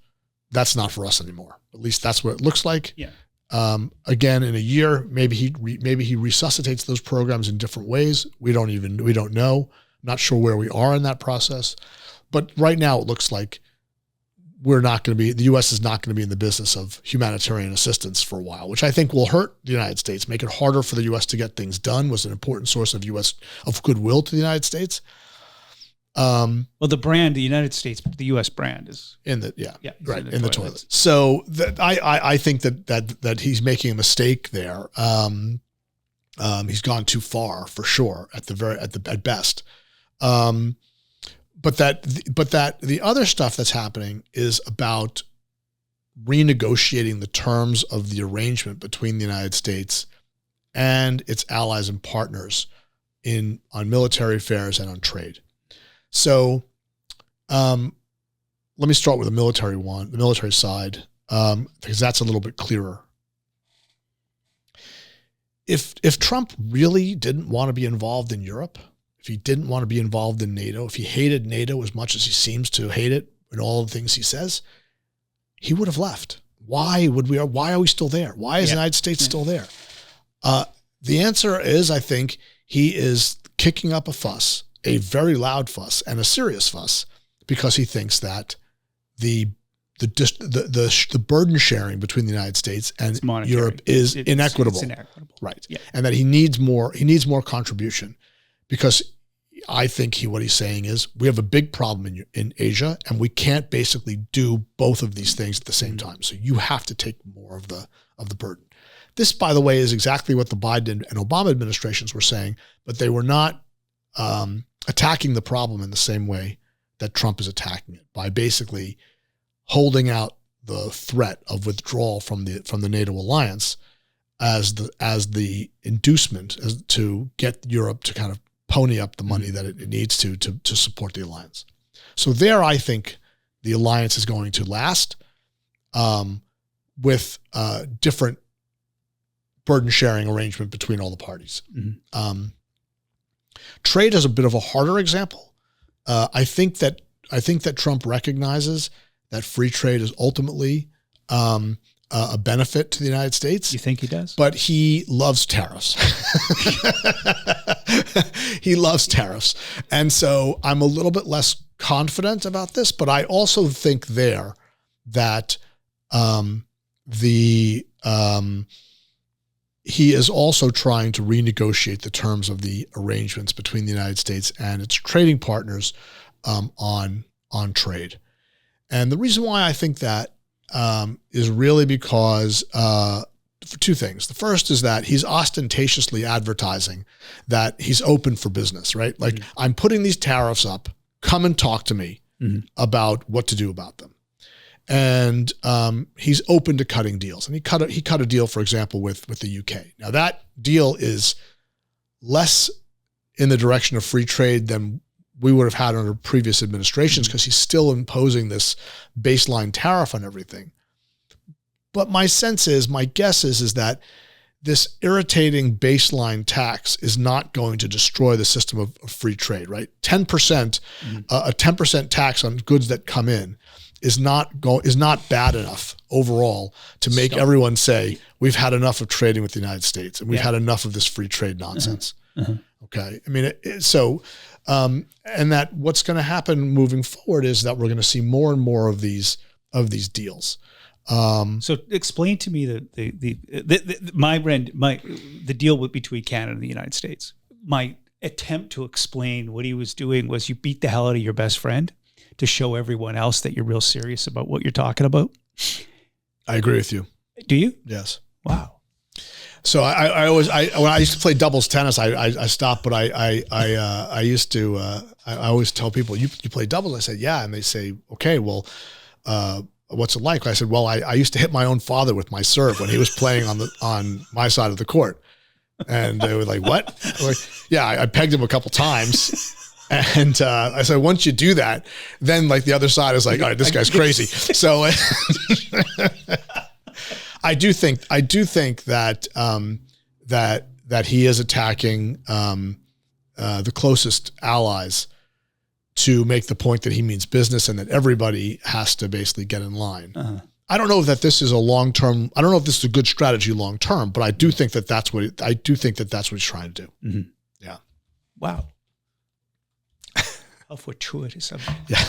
B: that's not for us anymore. At least that's what it looks like. Yeah. Again, in a year, maybe he resuscitates those programs in different ways. We don't know. Not sure where we are in that process. But right now, it looks like the U.S. is not going to be in the business of humanitarian assistance for a while, which I think will hurt the United States, make it harder for the U.S. to get things done, was an important source of goodwill to the United States.
A: Well, the United States, the U.S. brand is
B: in the toilet. So I think that he's making a mistake there. He's gone too far for sure at best. But the other stuff that's happening is about renegotiating the terms of the arrangement between the United States and its allies and partners on military affairs and on trade. So let me start with the military side, because that's a little bit clearer. If Trump really didn't want to be involved in Europe, if he didn't want to be involved in NATO, if he hated NATO as much as he seems to hate it and all the things he says, he would have left. Why are we still there? Why is the United States still there? The answer is, I think he is kicking up a fuss, a very loud fuss and a serious fuss, because he thinks that the the burden sharing between the United States and Europe is inequitable.
A: It's inequitable.
B: Right.
A: Yeah.
B: And that he needs more contribution, because I think what he's saying is we have a big problem in Asia, and we can't basically do both of these things at the same time. So you have to take more of the burden. This, by the way, is exactly what the Biden and Obama administrations were saying, but they were not attacking the problem in the same way that Trump is attacking it, by basically holding out the threat of withdrawal from the NATO alliance as the inducement to get Europe to kind of pony up the money that it needs to support the alliance. So there, I think the alliance is going to last with different burden sharing arrangement between all the parties. Mm-hmm. Trade is a bit of a harder example. I think that Trump recognizes that free trade is ultimately a benefit to the United States.
A: You think he does?
B: But he loves tariffs. He loves tariffs. And so I'm a little bit less confident about this, but I also think that he is also trying to renegotiate the terms of the arrangements between the United States and its trading partners on trade. And the reason why I think that is really because for two things. The first is that he's ostentatiously advertising that he's open for business, right? Like, I'm putting these tariffs up, come and talk to me about what to do about them. And he's open to cutting deals. And he cut a deal, for example, with the UK. Now that deal is less in the direction of free trade than we would have had under previous administrations, because he's still imposing this baseline tariff on everything. But my guess is that this irritating baseline tax is not going to destroy the system of free trade, right? 10%, a 10% tax on goods that come in is not bad enough overall to make everyone say, we've had enough of trading with the United States and we've had enough of this free trade nonsense. Okay. I mean, and that what's going to happen moving forward is that we're going to see more and more of these deals.
A: So explain to me the deal between Canada and the United States. My attempt to explain what he was doing was, you beat the hell out of your best friend to show everyone else that you're real serious about what you're talking about.
B: I agree with you.
A: Do you?
B: Yes.
A: Wow.
B: So when I used to play doubles tennis, I stopped, but I always tell people, you play doubles? I said, yeah. And they say, okay, well, what's it like? I said, well, I used to hit my own father with my serve when he was playing on my side of the court. And they were like, what? I'm like, yeah, I pegged him a couple times. And I said, once you do that, then like the other side is like, all right, this guy's crazy. So I do think that that he is attacking the closest allies to make the point that he means business and that everybody has to basically get in line. I don't know that this is a long-term. I don't know if this is a good strategy long-term, but I do think that that's what he's trying to do. Yeah.
A: Wow. How fortuitous of him.
B: Yeah.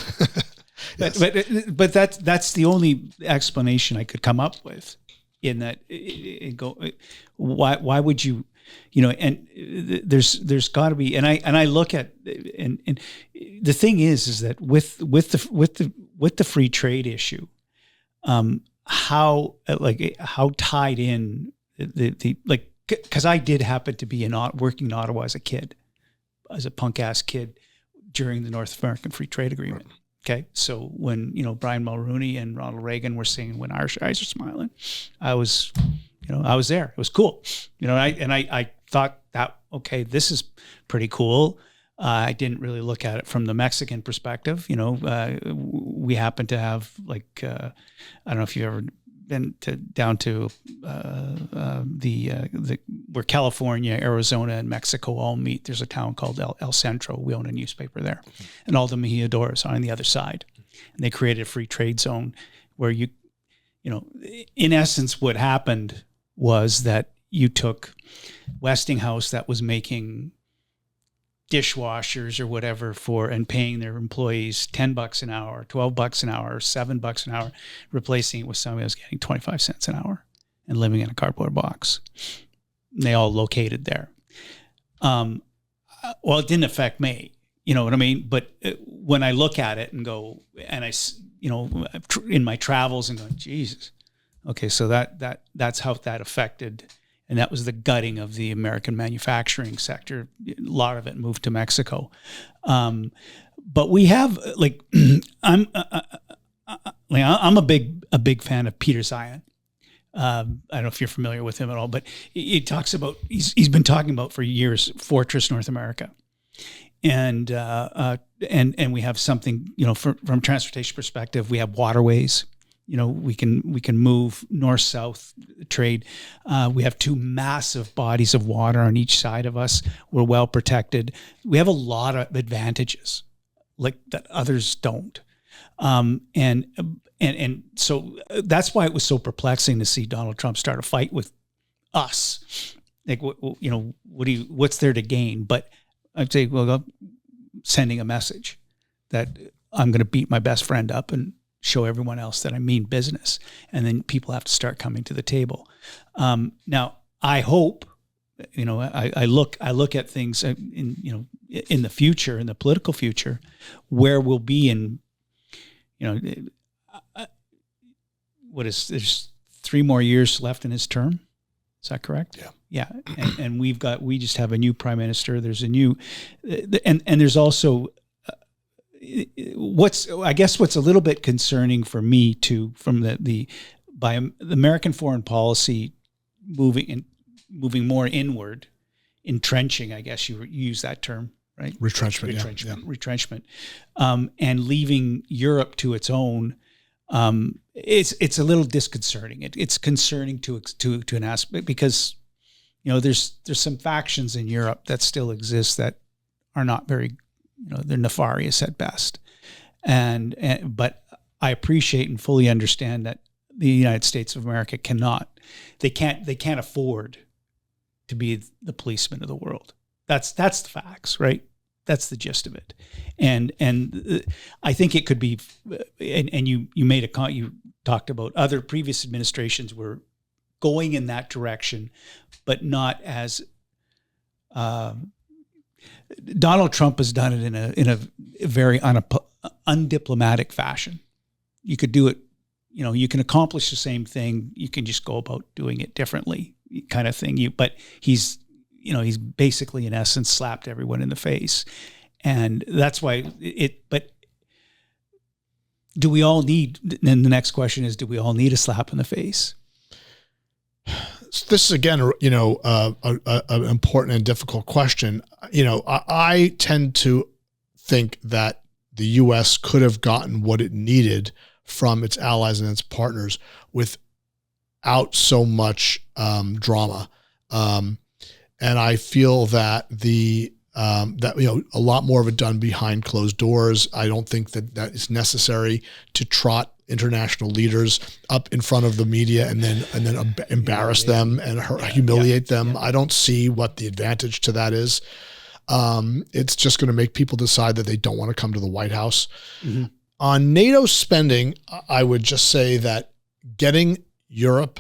A: But that's the only explanation I could come up with. In that, why would you, and there's got to be, and I look at, and the thing is that with the free trade issue, how tied in because I did happen to be working in Ottawa as a punk ass kid during the North American Free Trade Agreement. Okay, so when Brian Mulroney and Ronald Reagan were singing "When Irish Eyes Are Smiling," I was there. It was cool, I thought that, okay, this is pretty cool. I didn't really look at it from the Mexican perspective. We happen to have I don't know if you've ever been down to where California, Arizona, and Mexico all meet. There's a town called El Centro. We own a newspaper there, and all the Mejiadores are on the other side. And they created a free trade zone where in essence, what happened was that you took Westinghouse that was making dishwashers or whatever and paying their employees $10 an hour, $12 an hour, $7 an hour, replacing it with somebody who's getting 25 cents an hour and living in a cardboard box. And they all located there. Well, it didn't affect me, you know what I mean? But when I look at it and go, and in my travels and go, Jesus, okay, so that's how that affected. And that was the gutting of the American manufacturing sector. A lot of it moved to Mexico. But we have I'm a big fan of Peter Zeihan. I don't know if you're familiar with him at all, but he talks about he's been talking about for years Fortress North America, and we have something, you know, from transportation perspective. We have waterways. You know, we can move north-south trade. We have two massive bodies of water on each side of us. We're well protected. We have a lot of advantages, like that others don't. And so that's why it was so perplexing to see Donald Trump start a fight with us. Like, you know, what's there to gain? But I'd say, well, I'm sending a message that I'm going to beat my best friend up and show everyone else that I mean business. And then people have to start coming to the table. Now, I hope, you know, I look at things in the future, in the political future, where we'll be in, you know, there's 3 more years left in his term. Is that correct?
B: Yeah.
A: Yeah. And we just have a new prime minister. There's a new, and there's also, what's a little bit concerning for me too, from the American foreign policy moving more inward, entrenching, I guess you use that term, right? Retrenchment, and leaving Europe to its own. It's a little disconcerting. It's concerning to an aspect because, you know, there's some factions in Europe that still exist that are not very, you know, they're nefarious at best. But I appreciate and fully understand that the United States of America can't afford to be the policeman of the world. That's the facts, right? That's the gist of it. And I think it could be, and you made you talked about other previous administrations were going in that direction, but not as, Donald Trump has done it in a very undiplomatic fashion. You could do it, you know, you can accomplish the same thing. You can just go about doing it differently, kind of thing. But he's basically in essence slapped everyone in the face, and that's why But do we all need? And the next question is, do we all need a slap in the face?
B: This is again, you know, an important and difficult question. You know, I tend to think that the U.S. could have gotten what it needed from its allies and its partners without so much drama. And I feel that that, you know, a lot more of it done behind closed doors. I don't think that is necessary to trot international leaders up in front of the media and then embarrass them and humiliate them. I don't see what the advantage to that is. It's just going to make people decide that they don't want to come to the White House. Mm-hmm. On NATO spending, I would just say that getting Europe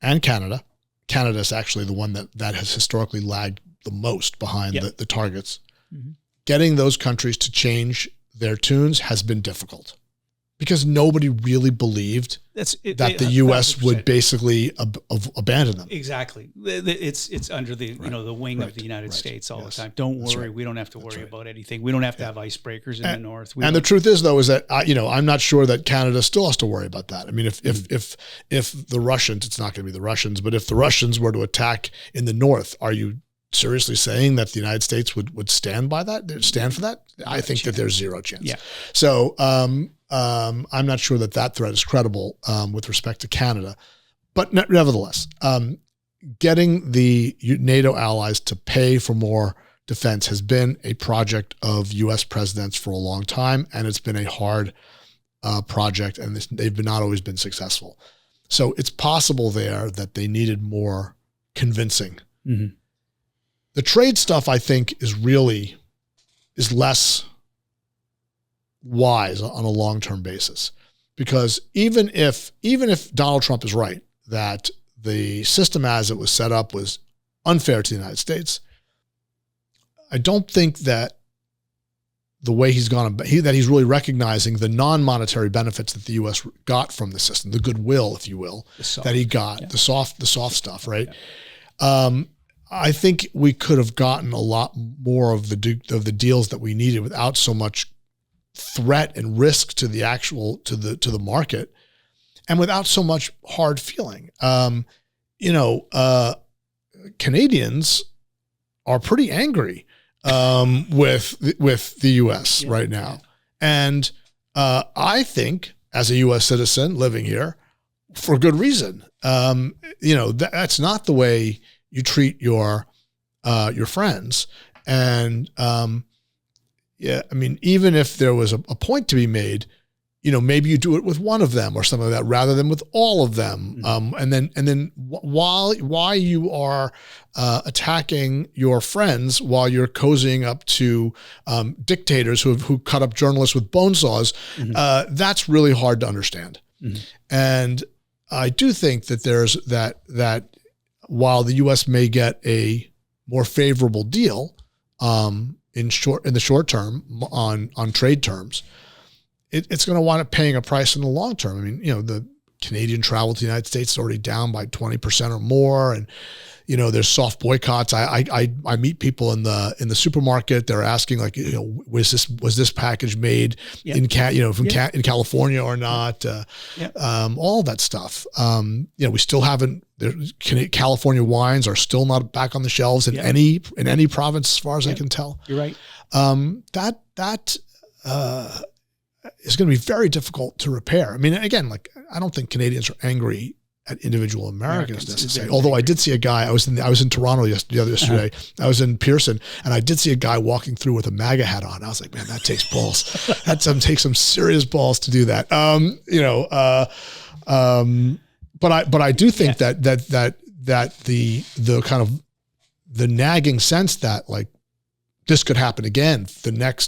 B: and Canada is actually the one that has historically lagged the most behind the targets. Mm-hmm. Getting those countries to change their tunes has been difficult because nobody really believed that the U.S. would basically abandon them.
A: Exactly. It's under the the wing of the United States all the time. Don't worry, we don't have to worry about anything. We don't have to have icebreakers in the north.
B: And the truth is, though, is that I'm not sure that Canada still has to worry about that. I mean, if the Russians, it's not going to be the Russians, but if the Russians were to attack in the north, are you seriously saying that the United States would stand by that? Stand for that? I think that there's zero chance. Yeah. So I'm not sure that threat is credible with respect to Canada, but nevertheless, getting the NATO allies to pay for more defense has been a project of U.S. presidents for a long time, and it's been a hard project, and they've not always been successful. So it's possible there that they needed more convincing. Mm-hmm. The trade stuff, I think, is less wise on a long-term basis, because even if Donald Trump is right that the system as it was set up was unfair to the United States, I don't think that the way he's gone, that he's really recognizing the non-monetary benefits that the U.S. got from the system, the goodwill, if you will, that he got, the soft stuff, right? Yeah. I think we could have gotten a lot more of the deals that we needed without so much threat and risk to the to the market, and without so much hard feeling. Canadians are pretty angry with the U.S. right now. And I think, as a U.S. citizen living here, for good reason, that's not the way you treat your friends. And even if there was a point to be made, maybe you do it with one of them or something like that, rather than with all of them. And then while you are attacking your friends, while you're cozying up to dictators who cut up journalists with bone saws, that's really hard to understand. And I do think that there's that while the U.S. may get a more favorable deal in the short term on trade terms, it's going to wind up paying a price in the long term. I mean, the Canadian travel to the United States is already down by 20% or more, and there's soft boycotts. I meet people in the supermarket. They're asking, like, was this package made in California or not? All that stuff. We still haven't. California wines are still not back on the shelves in any province, as far as I can tell.
A: You're right.
B: That is going to be very difficult to repair. I mean, again, like, I don't think Canadians are angry at individual Americans necessarily. Although I did see a guy, I was in Toronto yesterday. I was in Pearson, and I did see a guy walking through with a MAGA hat on. I was like, man, that takes balls. That takes some serious balls to do that. But I do think that the kind of the nagging sense that, like, this could happen again,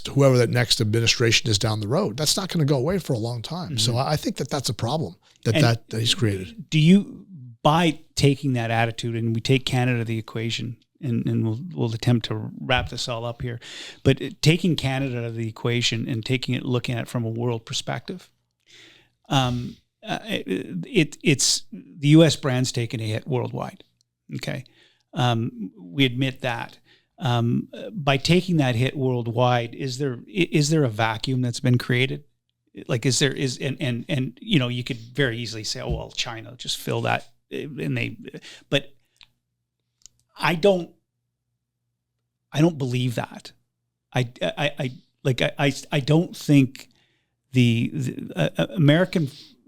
B: whoever that next administration is down the road, that's not going to go away for a long time. So I think that's a problem that he's created.
A: Do you, by taking that attitude, and we take Canada to the equation, and we'll attempt to wrap this all up here, but taking Canada out of the equation and looking at it from a world perspective, it's the U.S. brand's taken a hit worldwide. Okay, we admit that. By taking that hit worldwide, is there a vacuum that's been created? Like, you could very easily say, oh, well, China just fill that, but I don't believe that. I don't think the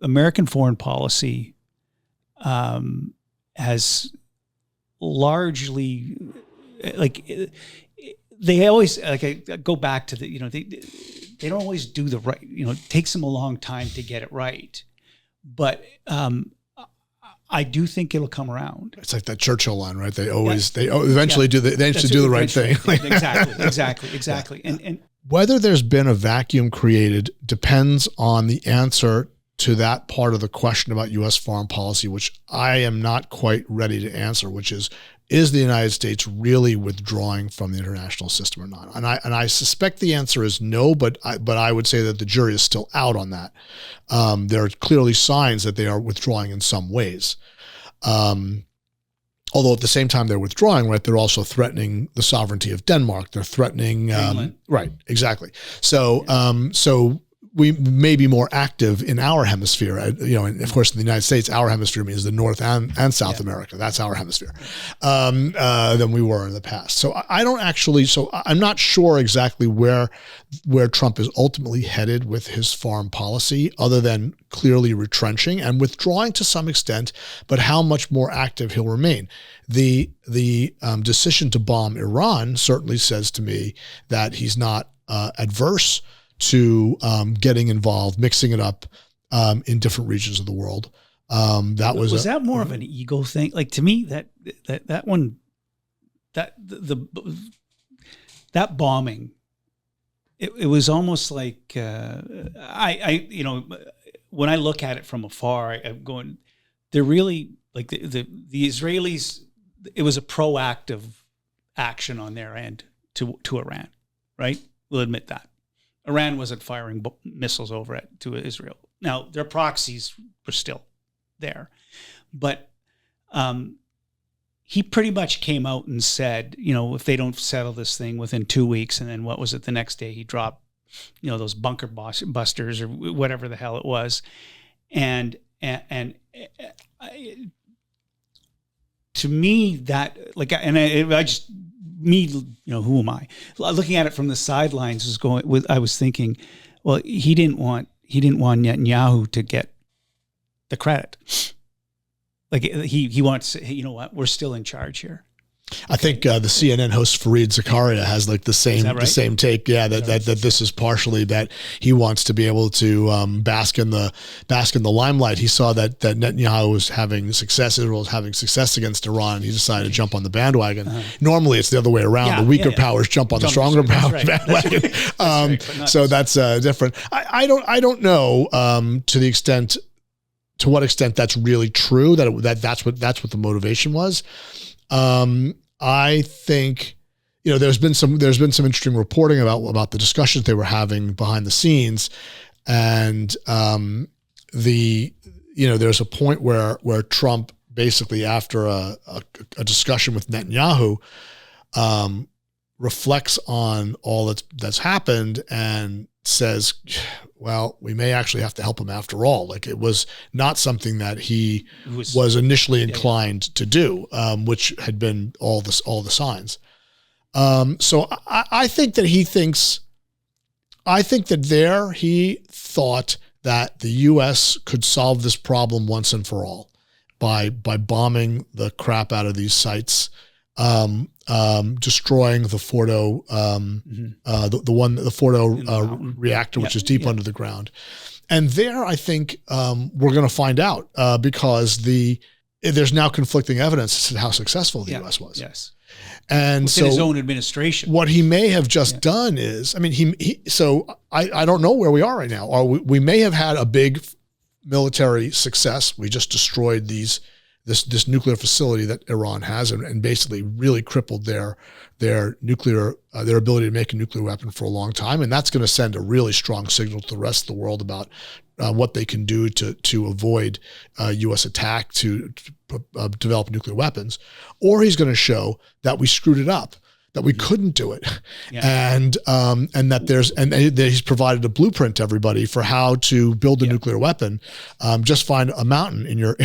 A: American foreign policy has largely, like, they always, like, I go back to the, they don't always do the right, it takes them a long time to get it right. But I do think it'll come around. It's
B: like that Churchill line, right? They eventually do the right thing.
A: Exactly. And
B: whether there's been a vacuum created depends on the answer to that part of the question about U.S. foreign policy, which I am not quite ready to answer, which is the United States really withdrawing from the international system or not? And I suspect the answer is no, but I would say that the jury is still out on that. There are clearly signs that they are withdrawing in some ways. Although at the same time they're withdrawing, right, they're also threatening the sovereignty of Denmark. They're threatening, right, exactly. So, so we may be more active in our hemisphere, and of course in the United States, our hemisphere means the North and South America. That's our hemisphere, than we were in the past. So I'm not sure exactly where Trump is ultimately headed with his foreign policy, other than clearly retrenching and withdrawing to some extent, but how much more active he'll remain. The decision to bomb Iran certainly says to me that he's not adverse to getting involved, mixing it up in different regions of the world. Was
A: that more of an ego thing? Like, to me, that one, that bombing, it was almost like when I look at it from afar, I'm going, they're really like the Israelis. It was a proactive action on their end to Iran, right? We'll admit that Iran wasn't firing missiles over to Israel. Now their proxies were still there, but he pretty much came out and said, if they don't settle this thing within 2 weeks, and then what was it? The next day he dropped, those bunker busters or whatever the hell it was, and to me that who am I? Looking at it from the sidelines I was thinking, well, he didn't want Netanyahu to get the credit. Like he wants, you know what? We're still in charge here.
B: I think the CNN host Fareed Zakaria has like the same
A: right?
B: the same take. Yeah, that this is partially that he wants to be able to bask in the limelight. He saw that Netanyahu was having success, Israel was having success against Iran, and he decided to jump on the bandwagon. Normally, it's the other way around. The weaker powers jump on the stronger bandwagon. So that's different. I don't know to what extent that's really true. That's what the motivation was. I think, there's been some interesting reporting about the discussions they were having behind the scenes, and there's a point where Trump basically, after a discussion with Netanyahu, reflects on all that's happened and says, well, we may actually have to help him after all. Like, it was not something that he was initially inclined to do, which had been all the signs. So I think that he thought that the U.S. could solve this problem once and for all by bombing the crap out of these sites, destroying the Fordo, the Fordo reactor, which is deep under the ground. And there, I think we're going to find out because there's now conflicting evidence as to how successful the U.S. was.
A: Yes.
B: And
A: within his own administration,
B: what he may have just done is, I don't know where we are right now. Or we may have had a big military success. We just destroyed this nuclear facility that Iran has, and basically really crippled their nuclear their ability to make a nuclear weapon for a long time, and that's going to send a really strong signal to the rest of the world about what they can do to avoid U.S. attack to develop nuclear weapons. Or he's going to show that we screwed it up, that we couldn't do it, and that he's provided a blueprint to everybody for how to build a nuclear weapon. Just find a mountain in your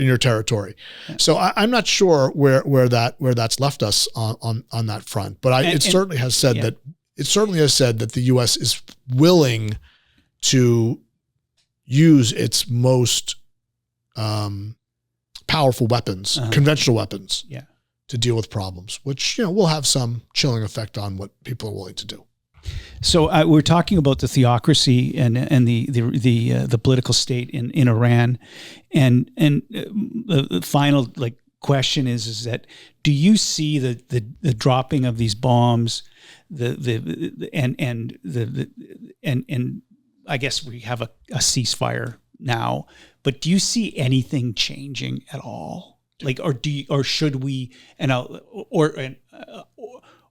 B: your territory. So I'm not sure where that's left us on that front, but it certainly has said that the U.S. is willing to use its most powerful weapons, conventional weapons. To deal with problems, which will have some chilling effect on what people are willing to do.
A: So we're talking about the theocracy and the political state in Iran, and the final question is that, do you see the dropping of these bombs, and I guess we have a ceasefire now, but do you see anything changing at all? Or should we,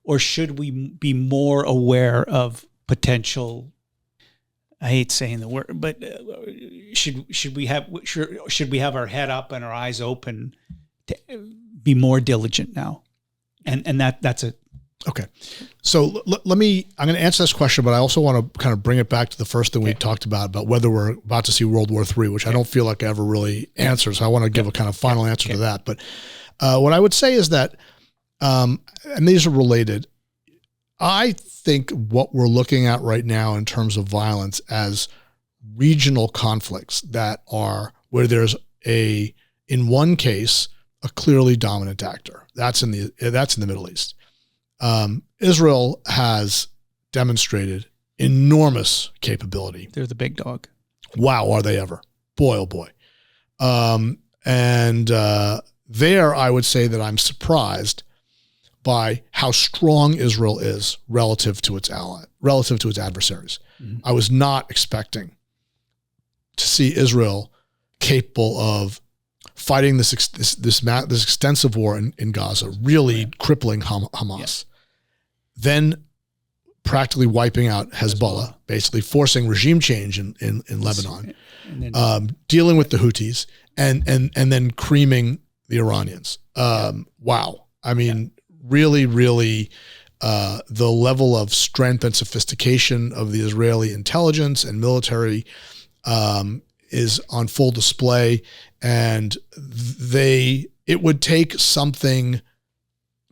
A: or should we be more aware of potential? I hate saying the word, but should we have our head up and our eyes open to be more diligent now? And that's a.
B: Okay. So I'm going to answer this question, but I also want to kind of bring it back to the first thing we talked about whether we're about to see World War III, which I don't feel like I ever really answered. So I want to give a kind of final answer to that. But what I would say is that, and these are related, I think what we're looking at right now in terms of violence as regional conflicts that are where there's in one case, a clearly dominant actor. That's in the Middle East. Israel has demonstrated enormous capability.
A: They're the big dog.
B: Wow, are they ever? Boy, oh boy. And there I would say that I'm surprised by how strong Israel is relative to its adversaries. Mm-hmm. I was not expecting to see Israel capable of fighting this extensive war in Gaza, really crippling Hamas, then practically wiping out Hezbollah, basically forcing regime change in Lebanon, dealing with the Houthis, and then creaming the Iranians. Wow. I mean, really, really, the level of strength and sophistication of the Israeli intelligence and military is on full display. And it would take something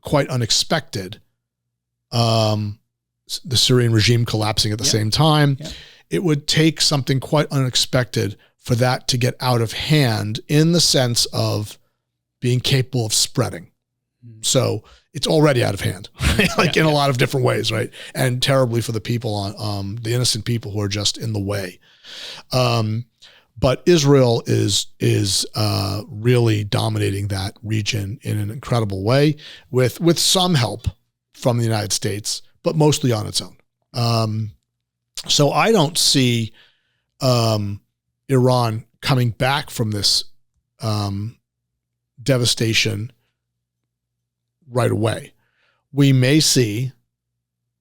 B: quite unexpected, the Syrian regime collapsing at the same time. Yeah. It would take something quite unexpected for that to get out of hand in the sense of being capable of spreading. So it's already out of hand, right? In a lot of different ways, right? And terribly for the people the innocent people who are just in the way. But Israel is really dominating that region in an incredible way with some help from the United States, but mostly on its own. So I don't see Iran coming back from this devastation right away. We may see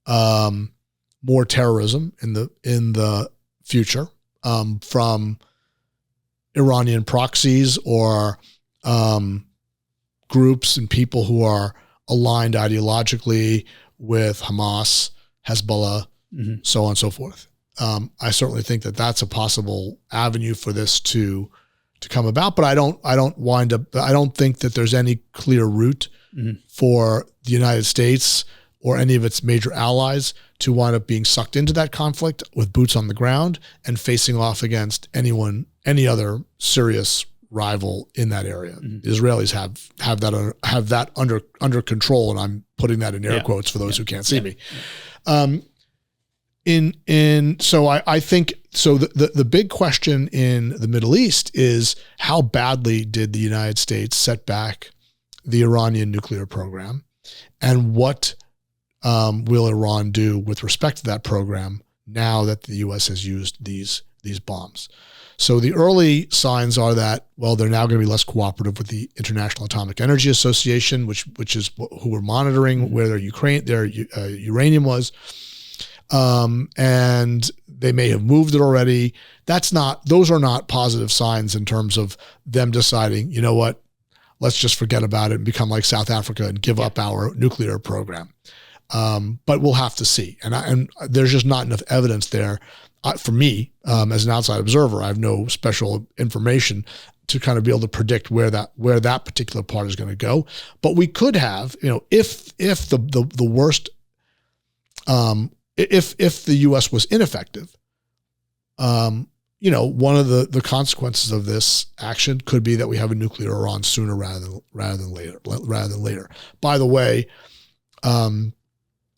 B: more terrorism in the future from Iranian proxies or groups and people who are aligned ideologically with Hamas, Hezbollah, so on and so forth. I certainly think that that's a possible avenue for this to come about, but I don't think that there's any clear route for the United States or any of its major allies to wind up being sucked into that conflict with boots on the ground and facing off against any other serious rival in that area. The Israelis have that under control, and I'm putting that in air quotes for those who can't see me. So I think the big question in the Middle East is how badly did the United States set back the Iranian nuclear program, and what will Iran do with respect to that program now that the U.S. has used these bombs? So the early signs are that, well, they're now going to be less cooperative with the International Atomic Energy Association, which is who we're monitoring where their uranium was. And they may have moved it already. Those are not positive signs in terms of them deciding, you know what, let's just forget about it and become like South Africa and give up our nuclear program. But we'll have to see. And there's just not enough evidence there. For me, as an outside observer, I have no special information to kind of be able to predict where that particular part is going to go. But we could have, if the worst, if the U.S. was ineffective, one of the consequences of this action could be that we have a nuclear Iran sooner rather than later. By the way,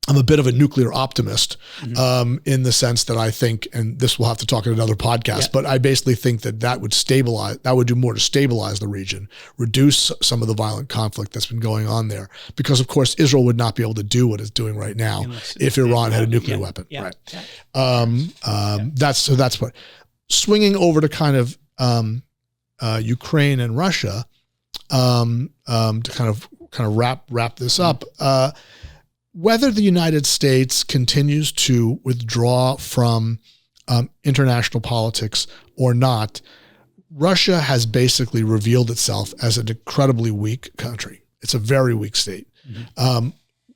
B: I'm a bit of a nuclear optimist in the sense that I think, and this we'll have to talk in another podcast, but I basically think that would do more to stabilize the region, reduce some of the violent conflict that's been going on there. Because of course, Israel would not be able to do what it's doing right now if Iran had a nuclear weapon. Right. That's what. Swinging over to kind of Ukraine and Russia, to kind of wrap this up, whether the United States continues to withdraw from international politics or not, Russia has basically revealed itself as an incredibly weak country. It's a very weak state.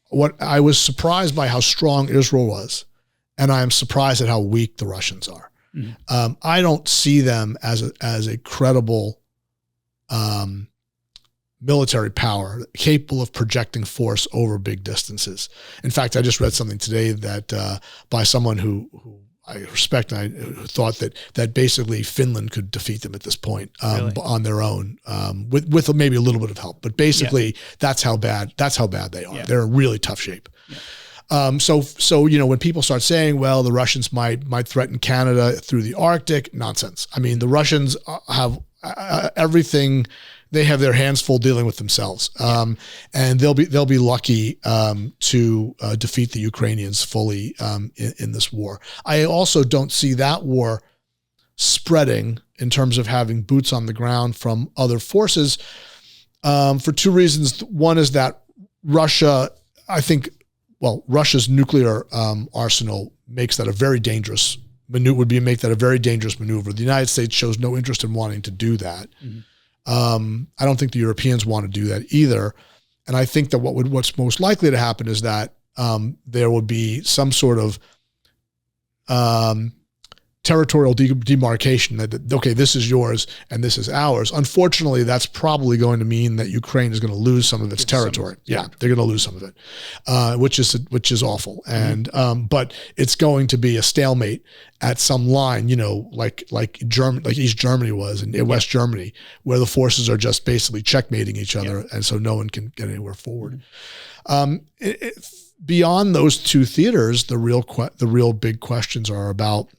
B: What I was surprised by how strong Israel was, and I am surprised at how weak the Russians are. I don't see them as a credible military power capable of projecting force over big distances. In fact, I just read something today that by someone who I respect, and I thought that basically Finland could defeat them at this point on their own, with maybe a little bit of help. But basically, that's how bad they are. They're in really tough shape. So when people start saying, well, the Russians might threaten Canada through the Arctic, nonsense. I mean, the Russians have everything they have their hands full dealing with themselves, and they'll be lucky to defeat the Ukrainians fully in this war. I also don't see that war spreading in terms of having boots on the ground from other forces for two reasons. One is that Russia, Russia's nuclear arsenal makes that a very dangerous maneuver. The United States shows no interest in wanting to do that. I don't think the Europeans want to do that either. And I think that what's most likely to happen is that there would be some sort of territorial demarcation that, okay, this is yours and this is ours. Unfortunately, that's probably going to mean that Ukraine is going to lose some of its territory. Yeah, they're going to lose some of it, which is awful. And but it's going to be a stalemate at some line, like East Germany was and West Germany, where the forces are just basically checkmating each other, and so no one can get anywhere forward. Beyond those two theaters, the real big questions are about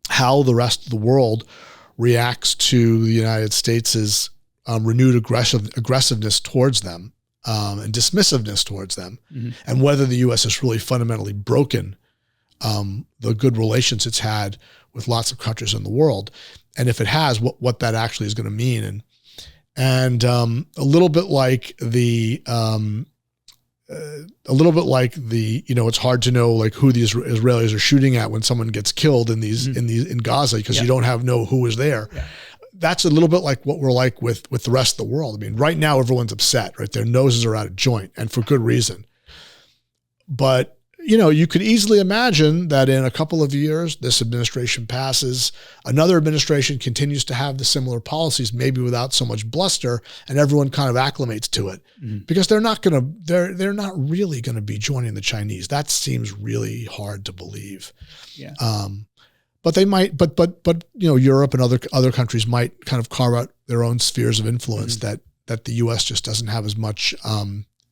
B: how the rest of the world reacts to the United States' renewed aggressiveness towards them and dismissiveness towards them, and whether the U.S. has really fundamentally broken the good relations it's had with lots of countries in the world, and if it has, what that actually is going to mean, and a little bit like the. It's hard to know like who these Israelis are shooting at when someone gets killed in Gaza because you don't know who was there. Yeah. That's a little bit like what we're like with the rest of the world. I mean, right now everyone's upset, right? Their noses are out of joint, and for good reason. But you could easily imagine that in a couple of years, this administration passes, another administration continues to have the similar policies, maybe without so much bluster, and everyone kind of acclimates to it because they're not really going to be joining the Chinese. That seems really hard to believe. Yeah. But they might, but Europe and other countries might kind of carve out their own spheres of influence that the U.S. just doesn't have as much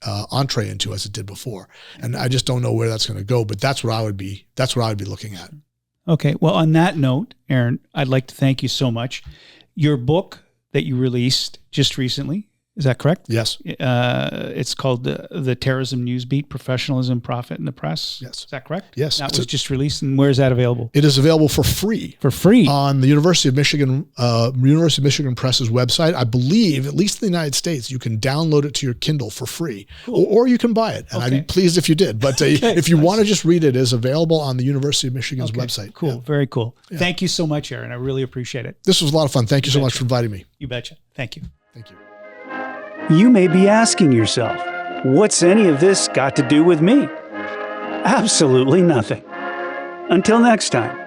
B: entree into as it did before, and I just don't know where that's going to go. But that's what I would be looking at.
A: Okay. Well, on that note, Aaron, I'd like to thank you so much. Your book that you released just recently, is that correct?
B: Yes.
A: It's called the Terrorism News Beat: Professionalism, Profit, and the Press.
B: Yes.
A: Is that correct?
B: Yes.
A: That was just released, and where is that available?
B: It is available for free.
A: For free
B: on the University of Michigan Press's website. I believe, at least in the United States, you can download it to your Kindle for free, or you can buy it. And I'd be pleased if you did. But if you want to just read it, is available on the University of Michigan's website.
A: Cool.
B: Yeah.
A: Very cool.
B: Yeah.
A: Thank you so much, Aaron. I really appreciate it.
B: This was a lot of fun. Thank you so much for inviting me.
A: You betcha. Thank you.
B: Thank you.
A: You may be asking yourself, what's any of this got to do with me? Absolutely nothing. Until next time.